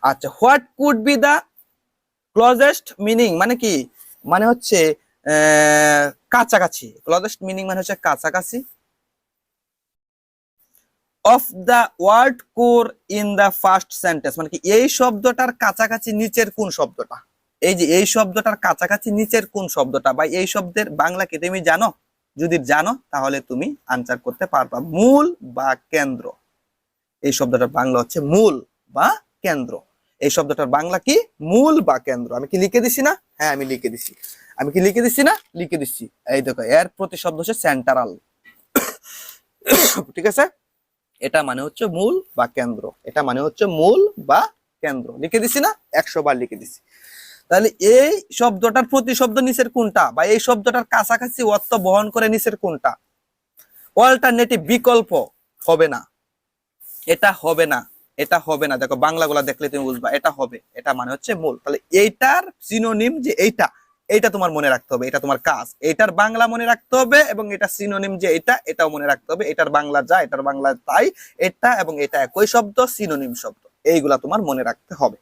Speaker 1: আচ্ছা, what could be the closest meaning মানে কি, মানে হচ্ছে কাছাকাছি। ক্লোজেস্ট মিনিং মানে হচ্ছে কাছাকাছি of the word core in the first sentence, মানে কি এই শব্দটার কাছাকাছি নিচের কোন শব্দটা। এই যে এই শব্দটার কাছাকাছি নিচের কোন শব্দটা, বা এই শব্দের বাংলা কি তুমি জানো? যদি জানো তাহলে তুমি আনসার করতে পারবা। মূল বা কেন্দ্র, এই শব্দটার বাংলা হচ্ছে মূল বা কেন্দ্র। এই শব্দটার বাংলা কি? মূল বা কেন্দ্র। আমি কি লিখে দিছি না? হ্যাঁ আমি লিখে দিছি। আমি কি লিখে দিছি না? লিখে দিচ্ছি। এই দেখো, এর প্রতিশব্দ হচ্ছে সেন্ট্রাল। ঠিক আছে, এটা মানে হচ্ছে মূল বা কেন্দ্র, এটা মানে হচ্ছে মূল বা কেন্দ্র। লিখে দিছি না? 100 বার লিখে দিছি। তাহলে এই শব্দটার প্রতিশব্দ নিচের কোনটা, বা এই শব্দটার কাছাকাছি অর্থ বহন করে নিচের কোনটা? অল্টারনেটিভ, বিকল্প হবে না, এটা হবে না, এটা হবে না। দেখো বাংলাগুলা দেখলে তুমি বুঝবা এটা হবে, এটা মানে হচ্ছে মূল। তাহলে এইটার সিনোনিম যে এইটা, এইটা তোমার মনে রাখতে হবে, এটা তোমার কাজ। এটার বাংলা মনে রাখতে হবে এবং এটা সিনোনিম যে এটা, এটাও মনে রাখতে হবে। এটার বাংলা যা, এটার বাংলা তাই। এটা এবং এটা একই শব্দ, সিনোনিম শব্দ, এইগুলা তোমার মনে রাখতে হবে।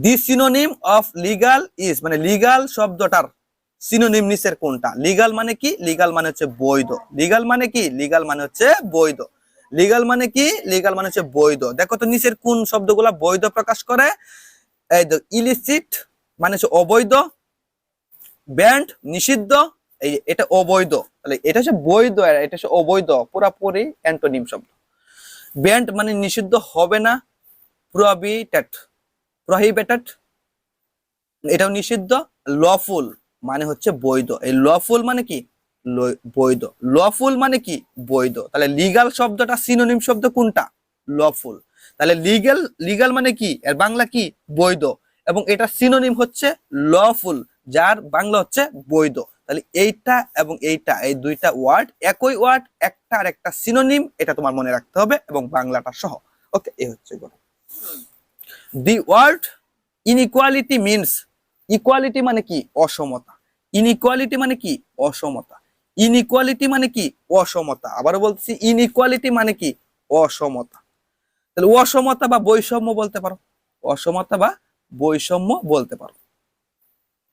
Speaker 1: দি সিনোনিম অফ লিগাল ইজ, মানে লিগাল শব্দটার সিনোনিম নিচের কোনটা? লিগাল মানে কি? লিগাল মানে হচ্ছে বৈধ। লিগাল মানে কি? লিগাল মানে হচ্ছে বৈধ। লিগাল মানে কি? লিগাল মানে হচ্ছে বৈধ। দেখো তো নিচের কোন শব্দগুলা বৈধ প্রকাশ করে? এই তো ইলিসিট মানে হচ্ছে অবৈধ, ব্যান্ড নিষিদ্ধ, এই এটা অবৈধ। তাহলে এটা হচ্ছে বৈধ, এটা হচ্ছে অবৈধ, পুরাপুরি অ্যান্টোনিম শব্দ। ব্যান্ড মানে নিষিদ্ধ হবে না, প্রহিবিটেড, প্রহিবিটেড এটাও নিষিদ্ধ। লফুল মানে হচ্ছে বৈধ। এই লফুল মানে কি? বৈধ। লফুল মানে কি? বৈধ। তাহলে লিগাল শব্দটা সিনোনিম শব্দ কোনটা? লফুল। তাহলে লিগাল, লিগাল মানে কি? এর বাংলা কি? বৈধ। এবং এটা সিনোনিম হচ্ছে লফুল, যার বাংলা হচ্ছে বৈধ। তাহলে এইটা এবং এইটা, এই দুইটা ওয়ার্ড একই ওয়ার্ড, একটা আর একটা সিনোনিম, এটা তোমার মনে রাখতে হবে এবং বাংলাটা সহ। ওকে, এই হচ্ছে the word inequality means, equality মানে কি? অসমতা। ইনইকুয়ালিটি মানে কি? অসমতা। ইনইকুয়ালিটি মানে কি? অসমতা। আবারও বলতেছি, ইনইকুয়ালিটি মানে কি? অসমতা। তাহলে অসমতা বা বৈষম্য বলতে পারো, অসমতা বা বৈষম্য বলতে পারো।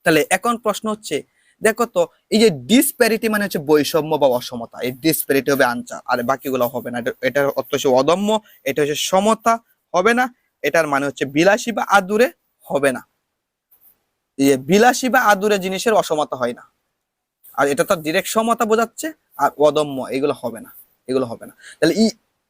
Speaker 1: তাহলে এখন প্রশ্ন হচ্ছে, দেখো তো এই যে ডিসপ্যারিটি মানে হচ্ছে বৈষম্য বা অসমতা, এই ডিসপ্যারিটি হবে আনসার, আর বাকিগুলো হবে না। এটার অর্থ হচ্ছে অদম্য, এটা হচ্ছে সমতা, হবে না। এটার মানে হচ্ছে বিলাসী বা আদুরে, হবে না। বিলাসী বা আদুরে জিনিসের অসমতা হয় না, আর এটা তো ডিরেক্ট সমতা বোঝাচ্ছে। আর অদম্য, এগুলো হবে না, এগুলো হবে না। তাহলে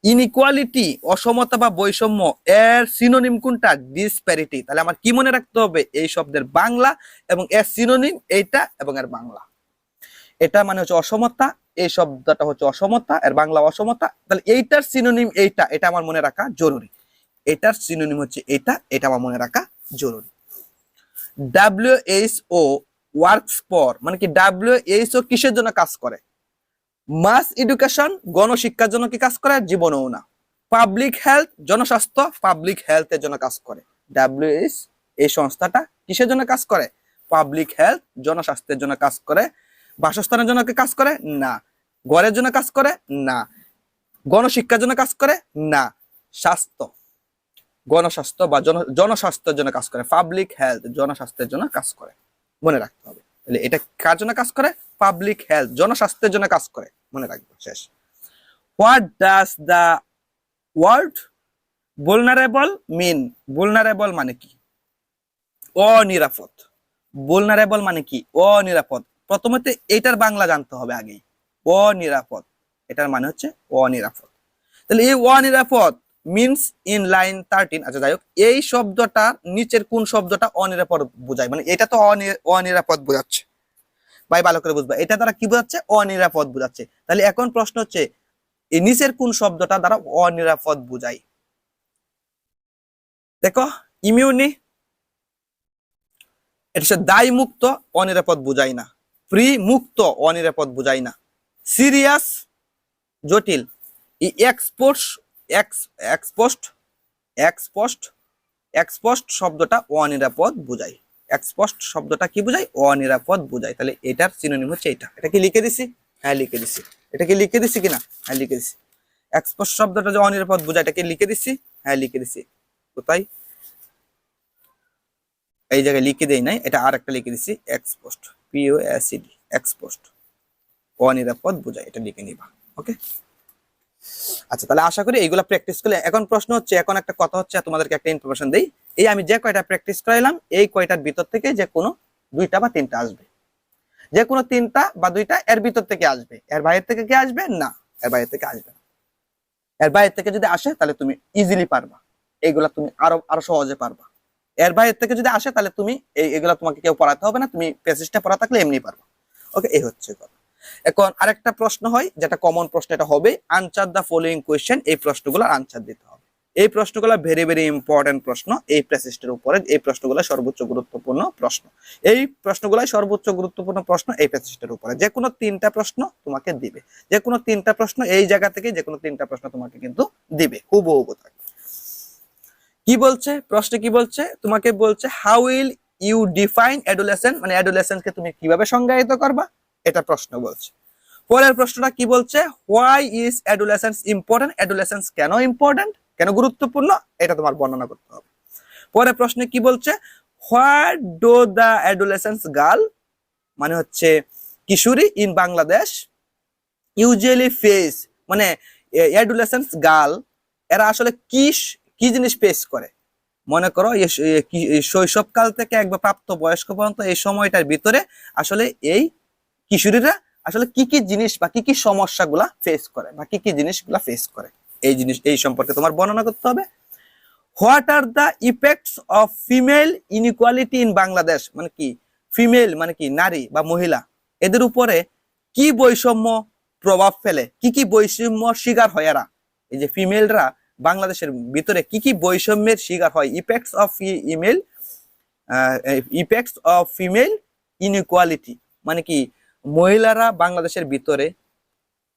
Speaker 1: ইনইকুয়ালিটি, অসমতা বা বৈষম্য, এর সিনোনিম কোনটা? ডিসপ্যারিটি। তাহলে আমার কি মনে রাখতে হবে? এই শব্দের বাংলা এবং এর সিনোনিম এইটা এবং এর বাংলা। এটা মানে হচ্ছে অসমতা, এই শব্দটা হচ্ছে অসমতা, এর বাংলা অসমতা। তাহলে এইটার সিনোনিম এইটা, এটা আমার মনে রাখা জরুরি। এটার সিনোনিম হচ্ছে এটা, এটা আমার মনে রাখা জরুরি। WHO ওয়ার্কস ফর, মানে কি WHO কিসের জন্য কাজ করে? মাস এডুকেশন, গণশিক্ষার জন্য কি কাজ করে? জীবনেও না। পাবলিক হেলথ, জনস্বাস্থ্য, পাবলিক হেলথের জন্য কাজ করে। WHO এই সংস্থাটা কিসের জন্য কাজ করে? পাবলিক হেলথ, জনস্বাস্থ্যের জন্য কাজ করে। বাসস্থানের জন্য কি কাজ করে? না। ঘরের জন্য কাজ করে? না। গণশিক্ষার জন্য কাজ করে? না। স্বাস্থ্য, গণস্বাস্থ্য বা জনস্বাস্থ্যের জন্য কাজ করে। পাবলিক হেলথ, জনস্বাস্থ্যের জন্য কাজ করে, মনে রাখতে হবে। তাহলে এটা কার জন্য কাজ করে? পাবলিক হেলথ, জনস্বাস্থ্যের জন্য কাজ করে, মনে রাখবো। শেষ। What does the word vulnerable mean? vulnerable মানে কি? অনিরাপদ। vulnerable মানে কি? অনিরাপদ। প্রথমত এটার বাংলা জানতে হবে আগেই। অনিরাপদ, এটার মানে হচ্ছে অনিরাপদ। তাহলে এই অনিরাপদ মিনস ইন লাইন 13। আচ্ছা যাই হোক, এই শব্দটা নিচের কোন শব্দটা অনিরাপদ বোঝায়? মানে এটা তো অনিরাপদ বোঝাচ্ছে, ভাই ভালো করে বুঝবা, এটা দ্বারা কি বোঝাচ্ছে? অনিরাপদ বোঝাচ্ছে। তাহলে এখন প্রশ্ন হচ্ছে, এই নিচের কোন শব্দটা দ্বারা অনিরাপদ বোঝায়? দেখো ইমিউনি, এটা হচ্ছে দায় মুক্ত, অনিরাপদ বুঝায় না। প্রি মুক্ত, অনিরাপদ বুঝায় না। সিরিয়াস, জটিল। এক্সপোস্ট, এক্সপোস্ট, এক্সপোস্ট, এক্সপোস্ট শব্দটা অনিরাপদ বুঝায়। এক্সপোস্ট শব্দটা কি বুঝায়? অনিরাপদ বুঝায়। তাহলে এটার সিনোনিম হচ্ছে এটা। এটা কি লিখে দিছি? হ্যাঁ লিখে দিছি। এটা কি লিখে দিছি কিনা? হ্যাঁ লিখে দিছি। এক্সপোস্ট শব্দটা যে অনিরাপদ বুঝায়, এটা কি লিখে দিছি? হ্যাঁ লিখে দিছি। কোথায়? এই জায়গায় লিখে দেই নাই, এটা আর একটা লিখে দিছি, এক্সপোস্ট, পিওএসইডি, এক্সপোস্ট, অনিরাপদ বুঝায়, এটা লিখে নিবা। ওকে, আচ্ছা তাহলে আশা করি এইগুলা প্র্যাকটিস করলে। এখন প্রশ্ন হচ্ছে, এখন একটা কথা হচ্ছে, তোমাদেরকে একটা ইনফরমেশন দেই। এই আমি যে কয়টা প্র্যাকটিস করাইলাম, এই কয়টার ভিতর থেকে যে কোনো দুইটা বা তিনটা আসবে। যে কোনো তিনটা বা দুইটা এর ভিতর থেকে আসবে। এর বাইরে থেকে কি আসবে না? এর বাইরে থেকে আসবে না। এর বাইরে থেকে যদি আসে তাহলে তুমি ইজিলি পারবা, এইগুলা তুমি আরো আরো সহজে পারবা। এর বাইরে থেকে যদি আসে তাহলে তুমি এগুলা তোমাকে কেউ পড়াতে হবে না, তুমি প্যাসেজটা পড়া থাকলে এমনি পারবা। ওকে, এই হচ্ছে কথা। এখন আরেকটা প্রশ্ন হয়, যেটা কমন প্রশ্ন, এটা হবে আনসার দ্য ফলোইং কোয়েশ্চেন। এই প্রশ্নগুলোর আনসার দিতে হবে। এই প্রশ্নগুলো ভেরি ভেরি ইম্পর্টেন্ট প্রশ্ন। এই প্যাসেজটার উপরে এই প্রশ্নগুলো সর্বোচ্চ গুরুত্বপূর্ণ প্রশ্ন। এই প্রশ্নগুলাই সর্বোচ্চ গুরুত্বপূর্ণ প্রশ্ন এই প্যাসেজটার উপরে। যে কোনো তিনটা প্রশ্ন তোমাকে দিবে, যে কোনো তিনটা প্রশ্ন এই জায়গা থেকে যে কোনো তিনটা প্রশ্ন তোমাকে কিন্তু দিবে, হুবহু থাকবে। কি বলছে প্রশ্নে? কি বলছে? তোমাকে বলছে how will you define adolescent, মানে অ্যাডোলেসেন্সকে তুমি কিভাবে সংজ্ঞায়িত করবা, এটা প্রশ্ন বলছে। পরের প্রশ্নটা কি বলছে? Why is adolescence important, adolescence কেন ইম্পর্টেন্ট, কেন গুরুত্বপূর্ণ, এটা তোমার বর্ণনা করতে হবে। পরের প্রশ্নে কি বলছে? What do the adolescence girl, মানে হচ্ছে কিশোরী ইন বাংলাদেশ, ইউজুয়ালি ফেস, মানে অ্যাডোলেসেন্স গার্ল এরা আসলে কি কি জিনিস ফেস করে। মনে করো শৈশবকাল থেকে একবার প্রাপ্ত বয়স্ক পর্যন্ত এই সময়টার ভিতরে আসলে এই কিশোরীরা আসলে কি কি জিনিস বা কি কি সমস্যাগুলা ফেস করে বা কি কি জিনিসগুলা ফেস করে, এই জিনিস এই সম্পর্কে তোমার বর্ণনা করতে হবে। What are the effects of female inequality in Bangladesh, মানে কি ফিমেল মানে কি নারী বা মহিলা, এদের উপরে কি বৈষম্য প্রভাব ফেলে, কি কি বৈষম্য শিকার হয় এরা, এই যে ফিমেলরা বাংলাদেশের ভিতরে কি কি বৈষম্যের শিকার হয়। Effects of email, effects of female inequality, মানে কি মহিলারা বাংলাদেশের ভিতরে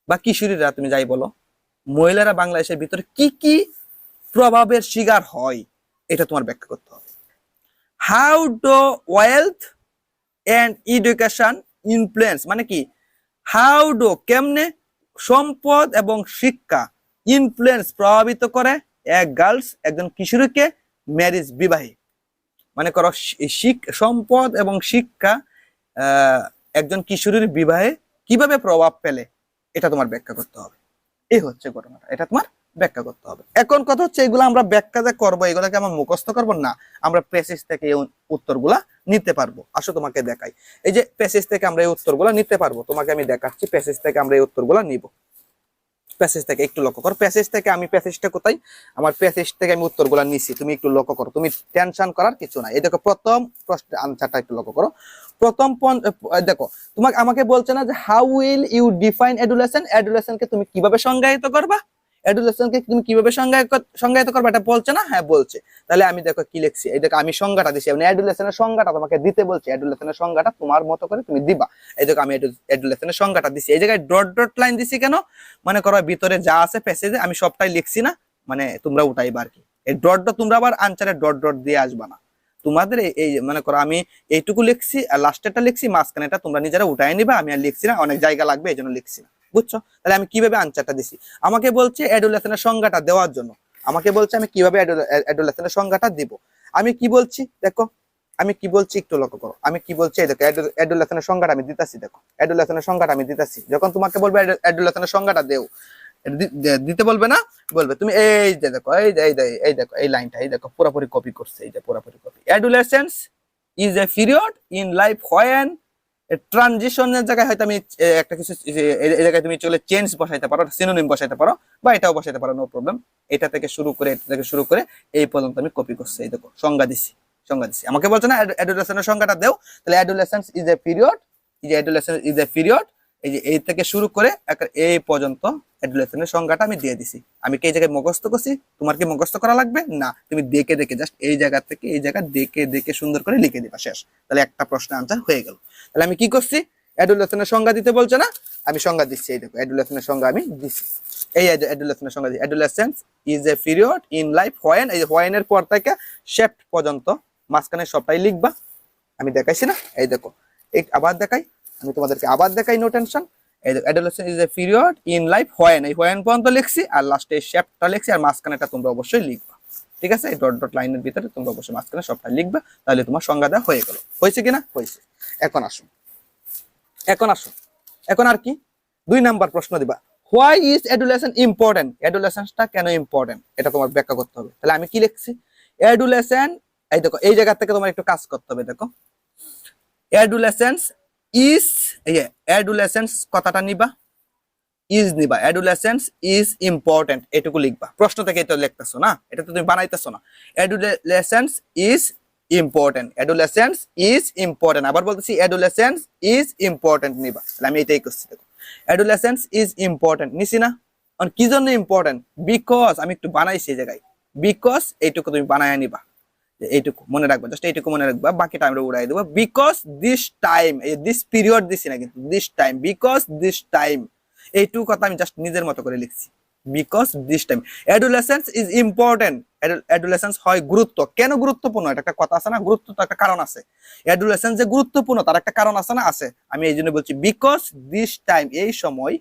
Speaker 1: বা কিশোরীরা তুমি যাই বলো, মহিলারা বাংলাদেশের ভিতরে কি কি প্রভাবের শিকার হয়, এটা তোমার ব্যাখ্যা করতে হবে। How do wealth and education influence, মানে কি হাউ ডু কেমনে সম্পদ এবং শিক্ষা ইনফ্লুয়েন্স প্রভাবিত করে এক গার্লস একজন কিশোরীকে ম্যারেজ বিবাহে, মানে করো সম্পদ এবং শিক্ষা একজন কিশোরীর বিবাহে কিভাবে প্রভাব ফেলে, এটা তোমার ব্যাখ্যা করতে হবে। এই হচ্ছে ঘটনাটা, এটা তোমার ব্যাখ্যা করতে হবে। এখন কথা হচ্ছে এগুলো আমরা ব্যাখ্যা যে করবো, এগুলোকে আমরা মুখস্থ করবো না, আমরা প্যাসেজ থেকে এই উত্তরগুলা নিতে পারবো। আসো তোমাকে দেখাই, এই যে প্যাসেজ থেকে আমরা এই উত্তরগুলা নিতে পারবো, তোমাকে আমি দেখাচ্ছি প্যাসেজ থেকে আমরা এই উত্তরগুলা নিব। প্যাসেজ থেকে একটু লক্ষ্য করো, প্যাসেজ থেকে আমি প্যাসেজটা কোথায়, আমার প্যাসেজ থেকে আমি উত্তরগুলা নিছি, তুমি একটু লক্ষ্য করো, তুমি টেনশন করার কিছু নাই। এই দেখো প্রথম প্রশ্নের আনসারটা একটু লক্ষ্য করো। প্রথম দেখো তোমাকে আমাকে বলছে না যে how will you define adolescent, অ্যাডোলেসেন্টকে তুমি কিভাবে সংজ্ঞায়িত করবা, অ্যাডোলেসেন্টকে তুমি কিভাবে সংজ্ঞায়িত করবা, এটা বলছে না? হ্যাঁ বলছে। তাহলে আমি দেখো কি লিখছি, এই দেখো আমি সংজ্ঞাটা দিছি, মানে অ্যাডোলেসেন্টের সংজ্ঞাটা তোমাকে দিতে বলছি, অ্যাডোলেসেন্টের সংজ্ঞাটা তোমার মতো করে তুমি দিবা। এই দেখো আমি অ্যাডোলেসেন্টের সংজ্ঞাটা দিছি, এই জায়গায় ডট ডট লাইন দিছি কেন, মনে করো ভিতরে যা আছে প্যাসেজে আমি সবটাই লিখছি না, মানে তোমরা উঠাইবা আর কি। এই ডট ডট তোমরা আবার আনসারে ডট ডট দিয়ে আসবা না, তোমাদের এই মনে করো আমি এইটুকু লিখছি আর লাস্টেরটা লিখছি, মাঝখানেটা তোমরা নিজেরা উঠাই নিবা, আমি আর লিখছি না, অনেক জায়গা লাগবে এই জন্য লিখছি না, বুঝছো? তাহলে আমি কিভাবে আনসারটা দিছি, আমাকে বলছে অ্যাডোলেসেন্টের সংজ্ঞাটা দেওয়ার জন্য, আমাকে বলছে আমি কিভাবে অ্যাডোলেসেন্টের সংজ্ঞাটা দিব। আমি কি বলছি দেখো, আমি কি বলছি একটু লক্ষ্য করো, আমি কি বলছি দেখো, অ্যাডোলেসেন্টের সংজ্ঞাটা আমি দিতাছি, দেখো অ্যাডোলেসেন্টের সংজ্ঞাটা আমি দিতাছি। যখন তোমাকে বলবে অ্যাডোলেসেন্টের সংজ্ঞাটা দেও, দিতে বলবে না, বলবে তুমি এই যে দেখো, এই দেখো এই লাইনটা, এই দেখো পুরোপুরি কপি করছে, এই যে পুরোপুরি copy. Adolescence is a period in life when ট্রানজিশনের জায়গায় হয়তো আমি একটা কিছু এই জায়গায় তুমি চলে চেঞ্জ বসাইতে পারো, সিনোনিম বসাইতে পারো বা এটাও বসাইতে পারো, নো প্রবলেম। এটা থেকে শুরু করে এই পর্যন্ত আমি কপি করছি, এই দেখো সংজ্ঞা দিছি, সংজ্ঞা দিছি। আমাকে বলছে না অ্যাডোলেসেন্সের সংজ্ঞাটা দেও, তাহলে অ্যাডোলেসেন্স ইজ এ পিরিয়ড, এই যে অ্যাডোলেসেন্স ইজ এ পিরিয়ড এই যে এই থেকে শুরু করে এই পর্যন্ত অ্যাডুলেসেন্সের সংজ্ঞাটা আমি দিয়ে দিছি। আমি কি এই জায়গায় মুখস্থ করছি? তোমার কি মুখস্থ করা লাগবে না, তুমি দেখে দেখে জাস্ট এই জায়গা থেকে এই জায়গা দেখে দেখে সুন্দর করে লিখে দিবা, শেষ। তাহলে একটা প্রশ্নের আনসার হয়ে গেল। তাহলে আমি কি করছি, অ্যাডুলেসেন্সের সংজ্ঞা দিতে বলছে না, আমি সংজ্ঞা দিচ্ছি। এই দেখো অ্যাডুলেসেন্সের সংজ্ঞা আমি দিচ্ছি। এই অ্যাডুলেসেন্সের সংজ্ঞা দিচ্ছি, অ্যাডুলেসেন্স is a period in life when, এই যে হোয়েন এর পর থেকে শেফট পর্যন্ত মাঝখানে সবটাই লিখবা। আমি দেখাইছি না, এই দেখো এই আবার দেখাই, আমি তোমাদেরকে আবার দেখাই, নো টেনশন। এই দেখো adolescence is a period in life when, এই হোয়েন পর্যন্ত লিখছি আর লাস্টে এই শেপটা লিখছি আর মাঝখানেটা তোমরা অবশ্যই লিখবা, ঠিক আছে? এই ডট ডট লাইনের ভিতরে তোমরা অবশ্যই মাঝখানে সবটা লিখবা, তাহলে তোমার সংজ্ঞা দেওয়া হয়ে গেল। হয়েছে কিনা? হয়েছে। এখন আসো, এখন আর কি 2 নাম্বার প্রশ্ন দিবা, হোয়াই ইজ অ্যাডোলেসেন্স ইম্পর্টেন্ট, অ্যাডোলেসেন্সটা কেন ইম্পর্টেন্ট এটা তোমার ব্যাখ্যা করতে হবে। তাহলে আমি কি লিখছি, অ্যাডোলেসেন্স, এই দেখো এই জায়গা থেকে তোমার একটু কাজ করতে হবে। দেখো অ্যাডোলেসেন্স ইজ, এই অ্যাডোলেসেন্স কথাটা নিবা, ইজ নিবা, অ্যাডোলেসেন্স ইজ ইম্পর্টেন্ট এটুকু লিখবা। প্রশ্ন থেকে এটা লিখতেছো না, এটা তো তুমি বানাইতেছো না। Adolescence is important, adolescence is important, আবার বলতেছি অ্যাডোলেসেন্স ইজ ইম্পর্টেন্ট নিবা। তাহলে আমি এটাই করছি। দেখো অ্যাডোলেসেন্স ইজ ইম্পর্টেন্ট নিছি না, কি জন্য ইম্পর্টেন্ট? বিকজ, আমি একটু বানাইছি এই জায়গায়, বিকজ এইটুকু তুমি বানায় নিবা, এইটুকু মনে রাখবা, জাস্ট এইটুকু মনে রাখবা, বাকিটা আমরা উড়াই দেবো। বিকজ দিস টাইম, এই দিস পিরিয়ড দিছি না কিন্তু, this time, because this time, এইটুকু কথা আমি জাস্ট নিজের মতো করে লিখছি, because this time. Adolescence is important, adolescence হয় গুরুত্ব, কেন গুরুত্বপূর্ণ এটা একটা কথা আছে না, গুরুত্ব তো একটা কারণ আছে। অ্যাডোলেসেন্স যে গুরুত্বপূর্ণ তার একটা কারণ আছে না, আছে। আমি এই জন্য বলছি বিকজ দিস টাইম, এই সময়,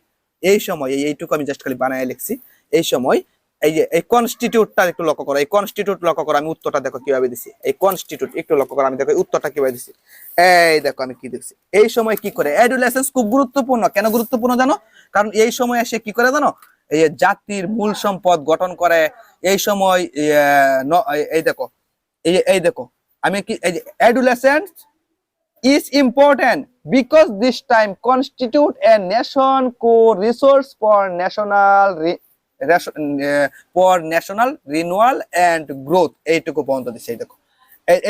Speaker 1: এইটুকু আমি জাস্ট খালি বানায় লিখছি, এই সময়। এই যে এই কনস্টিটিউটটা একটু লক্ষ্য করো, এই কনস্টিটিউট লক্ষ্য করো, আমি উত্তরটা দেখো কিভাবে দিছি, এই কনস্টিটিউট একটু লক্ষ্য করো, আমি দেখো উত্তরটা কিভাবে দিছি। এই দেখো আমি কি দিচ্ছি, এই সময় কি করে অ্যাডোলেসেন্স খুব গুরুত্বপূর্ণ, কেন গুরুত্বপূর্ণ জানো? কারণ এই সময় এসে কি করে জানো, এই জাতির মূল সম্পদ গঠন করে। এই সময় এই দেখো, এই দেখো আমি কি, এই যে adolescence is important because this time constitute a nation core resource for national renewal and growth, এইটুকু পর্যন্ত দিচ্ছে। এই দেখো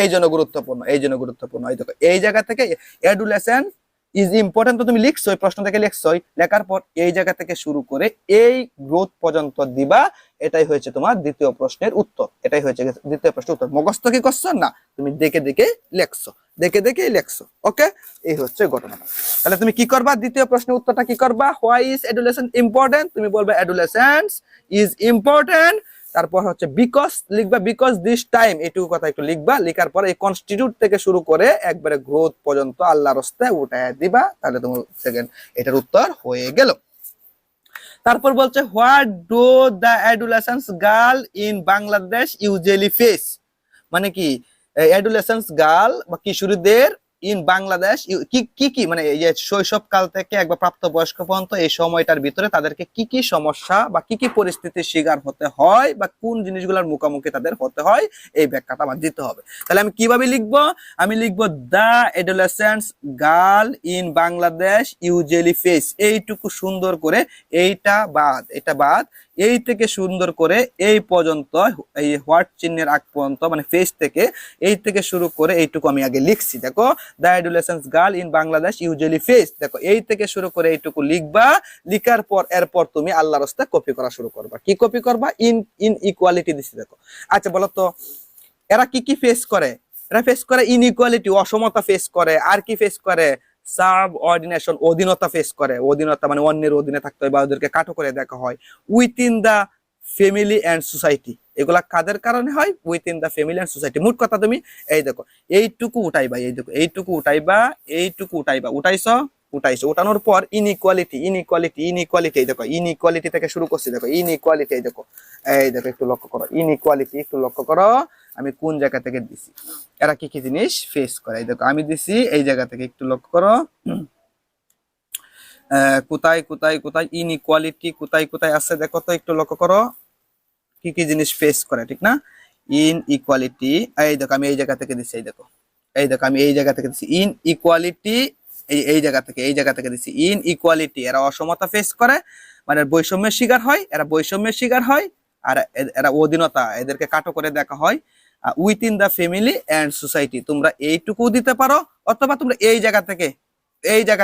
Speaker 1: এই জন্য গুরুত্বপূর্ণ, এই জন্য গুরুত্বপূর্ণ। এই দেখো এই জায়গা থেকে অ্যাডোলেসেন্স ইজ ইম্পর্টেন্ট তো তুমি লিখছো, প্রশ্ন থেকে লিখছোই, লেখার পর এই জায়গা থেকে শুরু করে এই গ্রোথ পর্যন্ত দিবা। এটাই হয়েছে তোমার দ্বিতীয় প্রশ্নের উত্তর, এটাই হয়েছে দ্বিতীয় প্রশ্নের উত্তর। মুখস্থ কি করছো না, তুমি দেখে দেখে লেখছো, দেখে দেখে লেখছো। ওকে, এই হচ্ছে ঘটনাটা। তাহলে তুমি কি করবা, দ্বিতীয় প্রশ্নের উত্তরটা কি করবা, হোয়াই ইজ অ্যাডোলেসেন্স ইম্পর্টেন্ট, তুমি বলবে অ্যাডোলেসেন্স ইজ ইম্পর্টেন্ট, তারপর হচ্ছে বিকজ লিখবা, বিকজ দিস টাইম, এইটুকু কথা একটু লিখবা। লেখার পরে এই কনস্টিটিউট থেকে শুরু করে একবারে গ্রোথ পর্যন্ত আল্লাহর রাস্তায় উঠায় দিবা, তাহলে তোমার সেকেন্ড এটার উত্তর হয়ে গেল। তারপর বলছে what do the adolescence girl in Bangladesh usually face, মানে কি অ্যাডোলেসেন্স গার্ল বা কিশোরীদের ইন বাংলাদেশ কি কি মানে এই যে শৈশব কাল থেকে একবার প্রাপ্তবয়স্ক পর্যন্ত এই সময়টার ভিতরে তাদেরকে কি কি সমস্যা বা কি কি পরিস্থিতির শিকার হতে হয় বা কোন জিনিসগুলোর মুখোমুখি তাদের হতে হয়, এই ব্যাখ্যাটা আমার দিতে হবে। তাহলে আমি কিভাবে লিখবো, আমি লিখবো the adolescence girl in Bangladesh usually face, এইটুকু সুন্দর করে, এইটা বাদ, এটা বাদ, এই থেকে সুন্দর করে এই পর্যন্ত, এই হোয়াট চিহ্নের আগ পর্যন্ত মানে ফেস থেকে, এই থেকে শুরু করে এইটুকু আমি আগে লিখছি। দেখো the adolescence girl in Bangladesh usually face, দেখো এই থেকে শুরু করে এইটুকু লিখবা। লিখার পর এরপর তুমি আল্লাহর রাস্তায় কপি করা শুরু করবা। কি কপি করবা, ইন ইকুয়ালিটি দিছি। দেখো আচ্ছা বলো তো এরা কি কি ফেস করে, এরা ফেস করে ইনইকুয়ালিটি, অসমতা ফেস করে, আর কি ফেস করে, সাবঅর্ডিনেশন, অধীনতা ফেস করে। অধীনতা মানে অন্যের অধীনে থাকতে হয় বা ওদেরকে কাটো করে দেখা হয়। Within the family and society, এগুলা কাদের কারণে হয়, within the family and society. মোট কথা তুমি এই দেখো এইটুকু উঠাইবা, এই দেখো এইটুকু উঠাইবা, এইটুকু উঠাইবা, উঠাইছো, উঠানোর পর ইনইকুয়ালিটি, এই দেখো ইনইকুয়ালিটি থেকে শুরু করছি। দেখো ইনইকুয়ালিটি, এই দেখো একটু লক্ষ্য করো, ইনইকুয়ালিটি একটু লক্ষ্য করো, আমি কোন জায়গা থেকে দিছি, এরা কি কি জিনিস ফেস করে। এই দেখো আমি দিছি এই জায়গা থেকে, একটু লক্ষ্য করো কোথায় কোথায় কোথায় ইনইকুয়ালিটি কোথায় কোথায় আছে, দেখো তো একটু লক্ষ্য করো কি কি জিনিস ফেস করে, ঠিক না? ইনইকুয়ালিটি, এই দেখো আমি এই জায়গা থেকে দিছি, এই দেখো আমি এই জায়গা থেকে দিছি ইনইকুয়ালিটি, এই জায়গা থেকে দিছি ইনইকুয়ালিটি। এরা অসমতা ফেস করে মানে বৈষম্যের শিকার হয়, এরা বৈষম্যের শিকার হয়। আর এরা অধীনতা, এদেরকে কাটো করে দেখা হয়। Within the family and society, তোমরা এইটুকু দিতে পারো, অথবা তোমরা এই জায়গা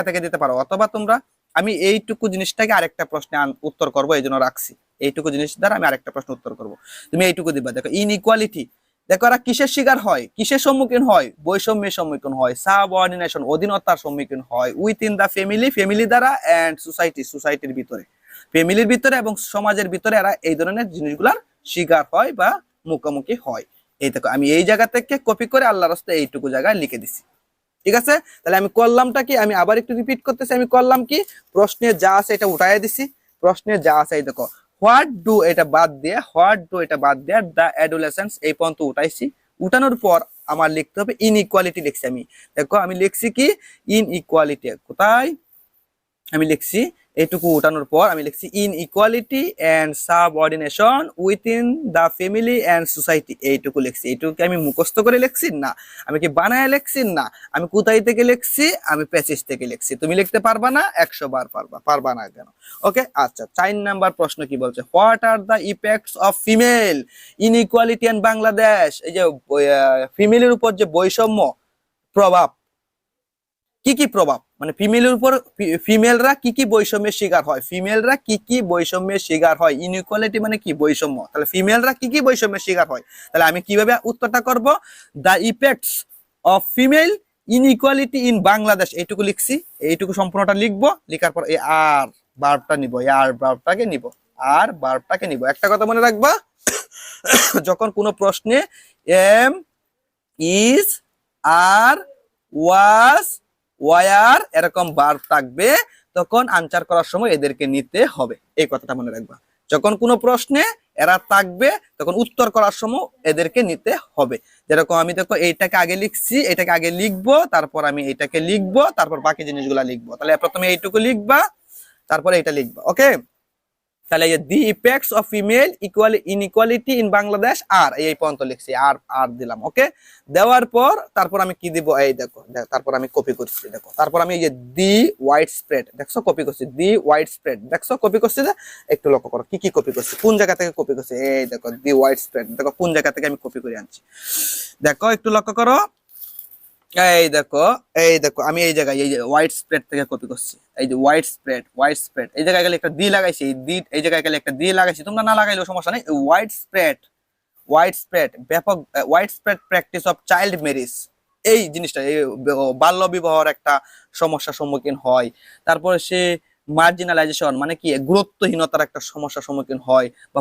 Speaker 1: থেকে দিতে পারো, অথবা তোমরা আমি এইটুকু জিনিসটাকে আরেকটা প্রশ্নে উত্তর করব, এই জন্য রাখছি। এইটুকু জিনিস দ্বারা আমি আরেকটা প্রশ্ন উত্তর করব। তুমি এইটুকু দিবা। দেখো ইনইকুয়ালিটি, দেখো এরা কিসের শিকার হয়, কিসের সম্মুখীন হয়, বৈষম্যের সম্মুখীন হয়, সাবঅর্ডিনেশন অধীনতার সম্মুখীন হয়, উইথিন দ্য ফ্যামিলি, ফ্যামিলি দ্বারা, এন্ড সোসাইটি, সোসাইটির ভিতরে, ফ্যামিলির ভিতরে এবং সমাজের ভিতরে এরা এই ধরনের জিনিসগুলার শিকার হয় বা মুখোমুখি হয়। এই দেখো আমি এই জায়গা থেকে কপি করে আল্লাহর রাস্তায় এইটুকু জায়গায় লিখে দিছি। ঠিক আছে, তাহলে আমি করলামটা কি, আমি আবার একটু রিপিট করতেছি, আমি করলাম কি, প্রশ্নে যা আছে এটা উঠাইয়া দিছি। প্রশ্নে যা আছে এই দেখো, হোয়াট ডু এটা বাদ দিয়ে, হোয়াট ডু এটা বাদ দিয়ে দ্য অ্যাডোলেসেন্স এই পর্যন্ত উঠাইছি। উঠানোর পর আমার লিখতে হবে ইনইকুয়ালিটি লিখছি আমি। দেখো আমি লিখছি কি ইনইকুয়ালিটি, কোথায় আমি লিখছি এইটুকু উঠানোর পর আমি লিখছি inequality and subordination within the family and society, এইটুকু লিখছি। এইটুকু আমি মুখস্থ করে লিখছি না, আমি কি বানায় লিখছি না, আমি কোথায় থেকে লিখছি, আমি প্যাসেজ থেকে লিখছি। তুমি লিখতে পারবা না, 100 বার পারবা না কেন? ওকে, আচ্ছা 4 নাম্বার প্রশ্ন কি বলছে, what are the effects of female inequality in Bangladesh. এই যে ফিমেলের উপর যে বৈষম্য প্রভাব, কি কি প্রভাব, মানে ফিমেলের উপর, ফিমেলরা কি কি বৈষম্যের শিকার হয়, ফিমেলরা কি কি বৈষম্যের শিকার হয়। ইনইকুয়ালিটি মানে কি, বৈষম্য। তাহলে ফিমেলরা কি কি বৈষম্যের শিকার হয়, তাহলে আমি কিভাবে উত্তরটা করব, the effects of female inequality in Bangladesh, এইটুকু লিখছি। এইটুকু সম্পূর্ণটা লিখবো, লিখার পর এই আর ভার্বটা নিব, এই আর ভার্বটাকে নিব, আর ভার্বটাকে নিব। একটা কথা মনে রাখবা, যখন কোনো প্রশ্নে am, is, are, was, were এরকম ভার্ব থাকবে, তখন আনসার করার সময় এদেরকে নিতে হবে। এই কথাটা মনে রাখবা, যখন কোনো প্রশ্নে এরা থাকবে তখন উত্তর করার সময় এদেরকে নিতে হবে। যেরকম আমি দেখো এইটাকে আগে লিখছি, এটাকে আগে লিখবো, তারপর আমি এইটাকে লিখবো, তারপর বাকি জিনিসগুলা লিখবো। তাহলে প্রথমে এইটুকু লিখবা, তারপরে এটা লিখবা। ওকে, তাহলে the effects of female inequality in Bangladesh আর এই পর্যন্ত লিখছি, আর আর দিলাম। ওকে, দেওয়ার পর তারপর আমি কি দিব, এই দেখো, তারপর আমি কপি করছি। দেখো তারপর আমি এই যে দি ওয়াইড স্প্রেড, দেখছো কপি করছি, দি ওয়াইড স্প্রেড, দেখছো কপি করছি। যে একটু লক্ষ্য করো কি কি কপি করছি, কোন জায়গা থেকে কপি করছি। এই দেখো দি ওয়াইড স্প্রেড, দেখো কোন জায়গা থেকে আমি কপি করে আনছি। দেখো একটু লক্ষ্য করো, এই দেখো, এই দেখো আমি এই জায়গায় এই যে হোয়াইট স্প্রেড থেকে কপি করছি। এই যে হোয়াইট স্প্রেড, হোয়াইট স্প্রেড, এই জায়গায় গেলে একটা দি লাগাইছি, এই জায়গায় গেলে একটা দি লাগাইছি, তোমরা না লাগাইলেও সমস্যা নেই। হোয়াইট স্প্রেড, হোয়াইট স্প্রেড, ব্যাপক white spread practice of child marriage, এই জিনিসটা, এই বাল্য বিবাহর একটা সমস্যার সম্মুখীন হয়। তারপরে সে মার্জিনালাইজেশন মানে কি, গুরুত্বহীনতার একটা সমস্যার সম্মুখীন হয়, বা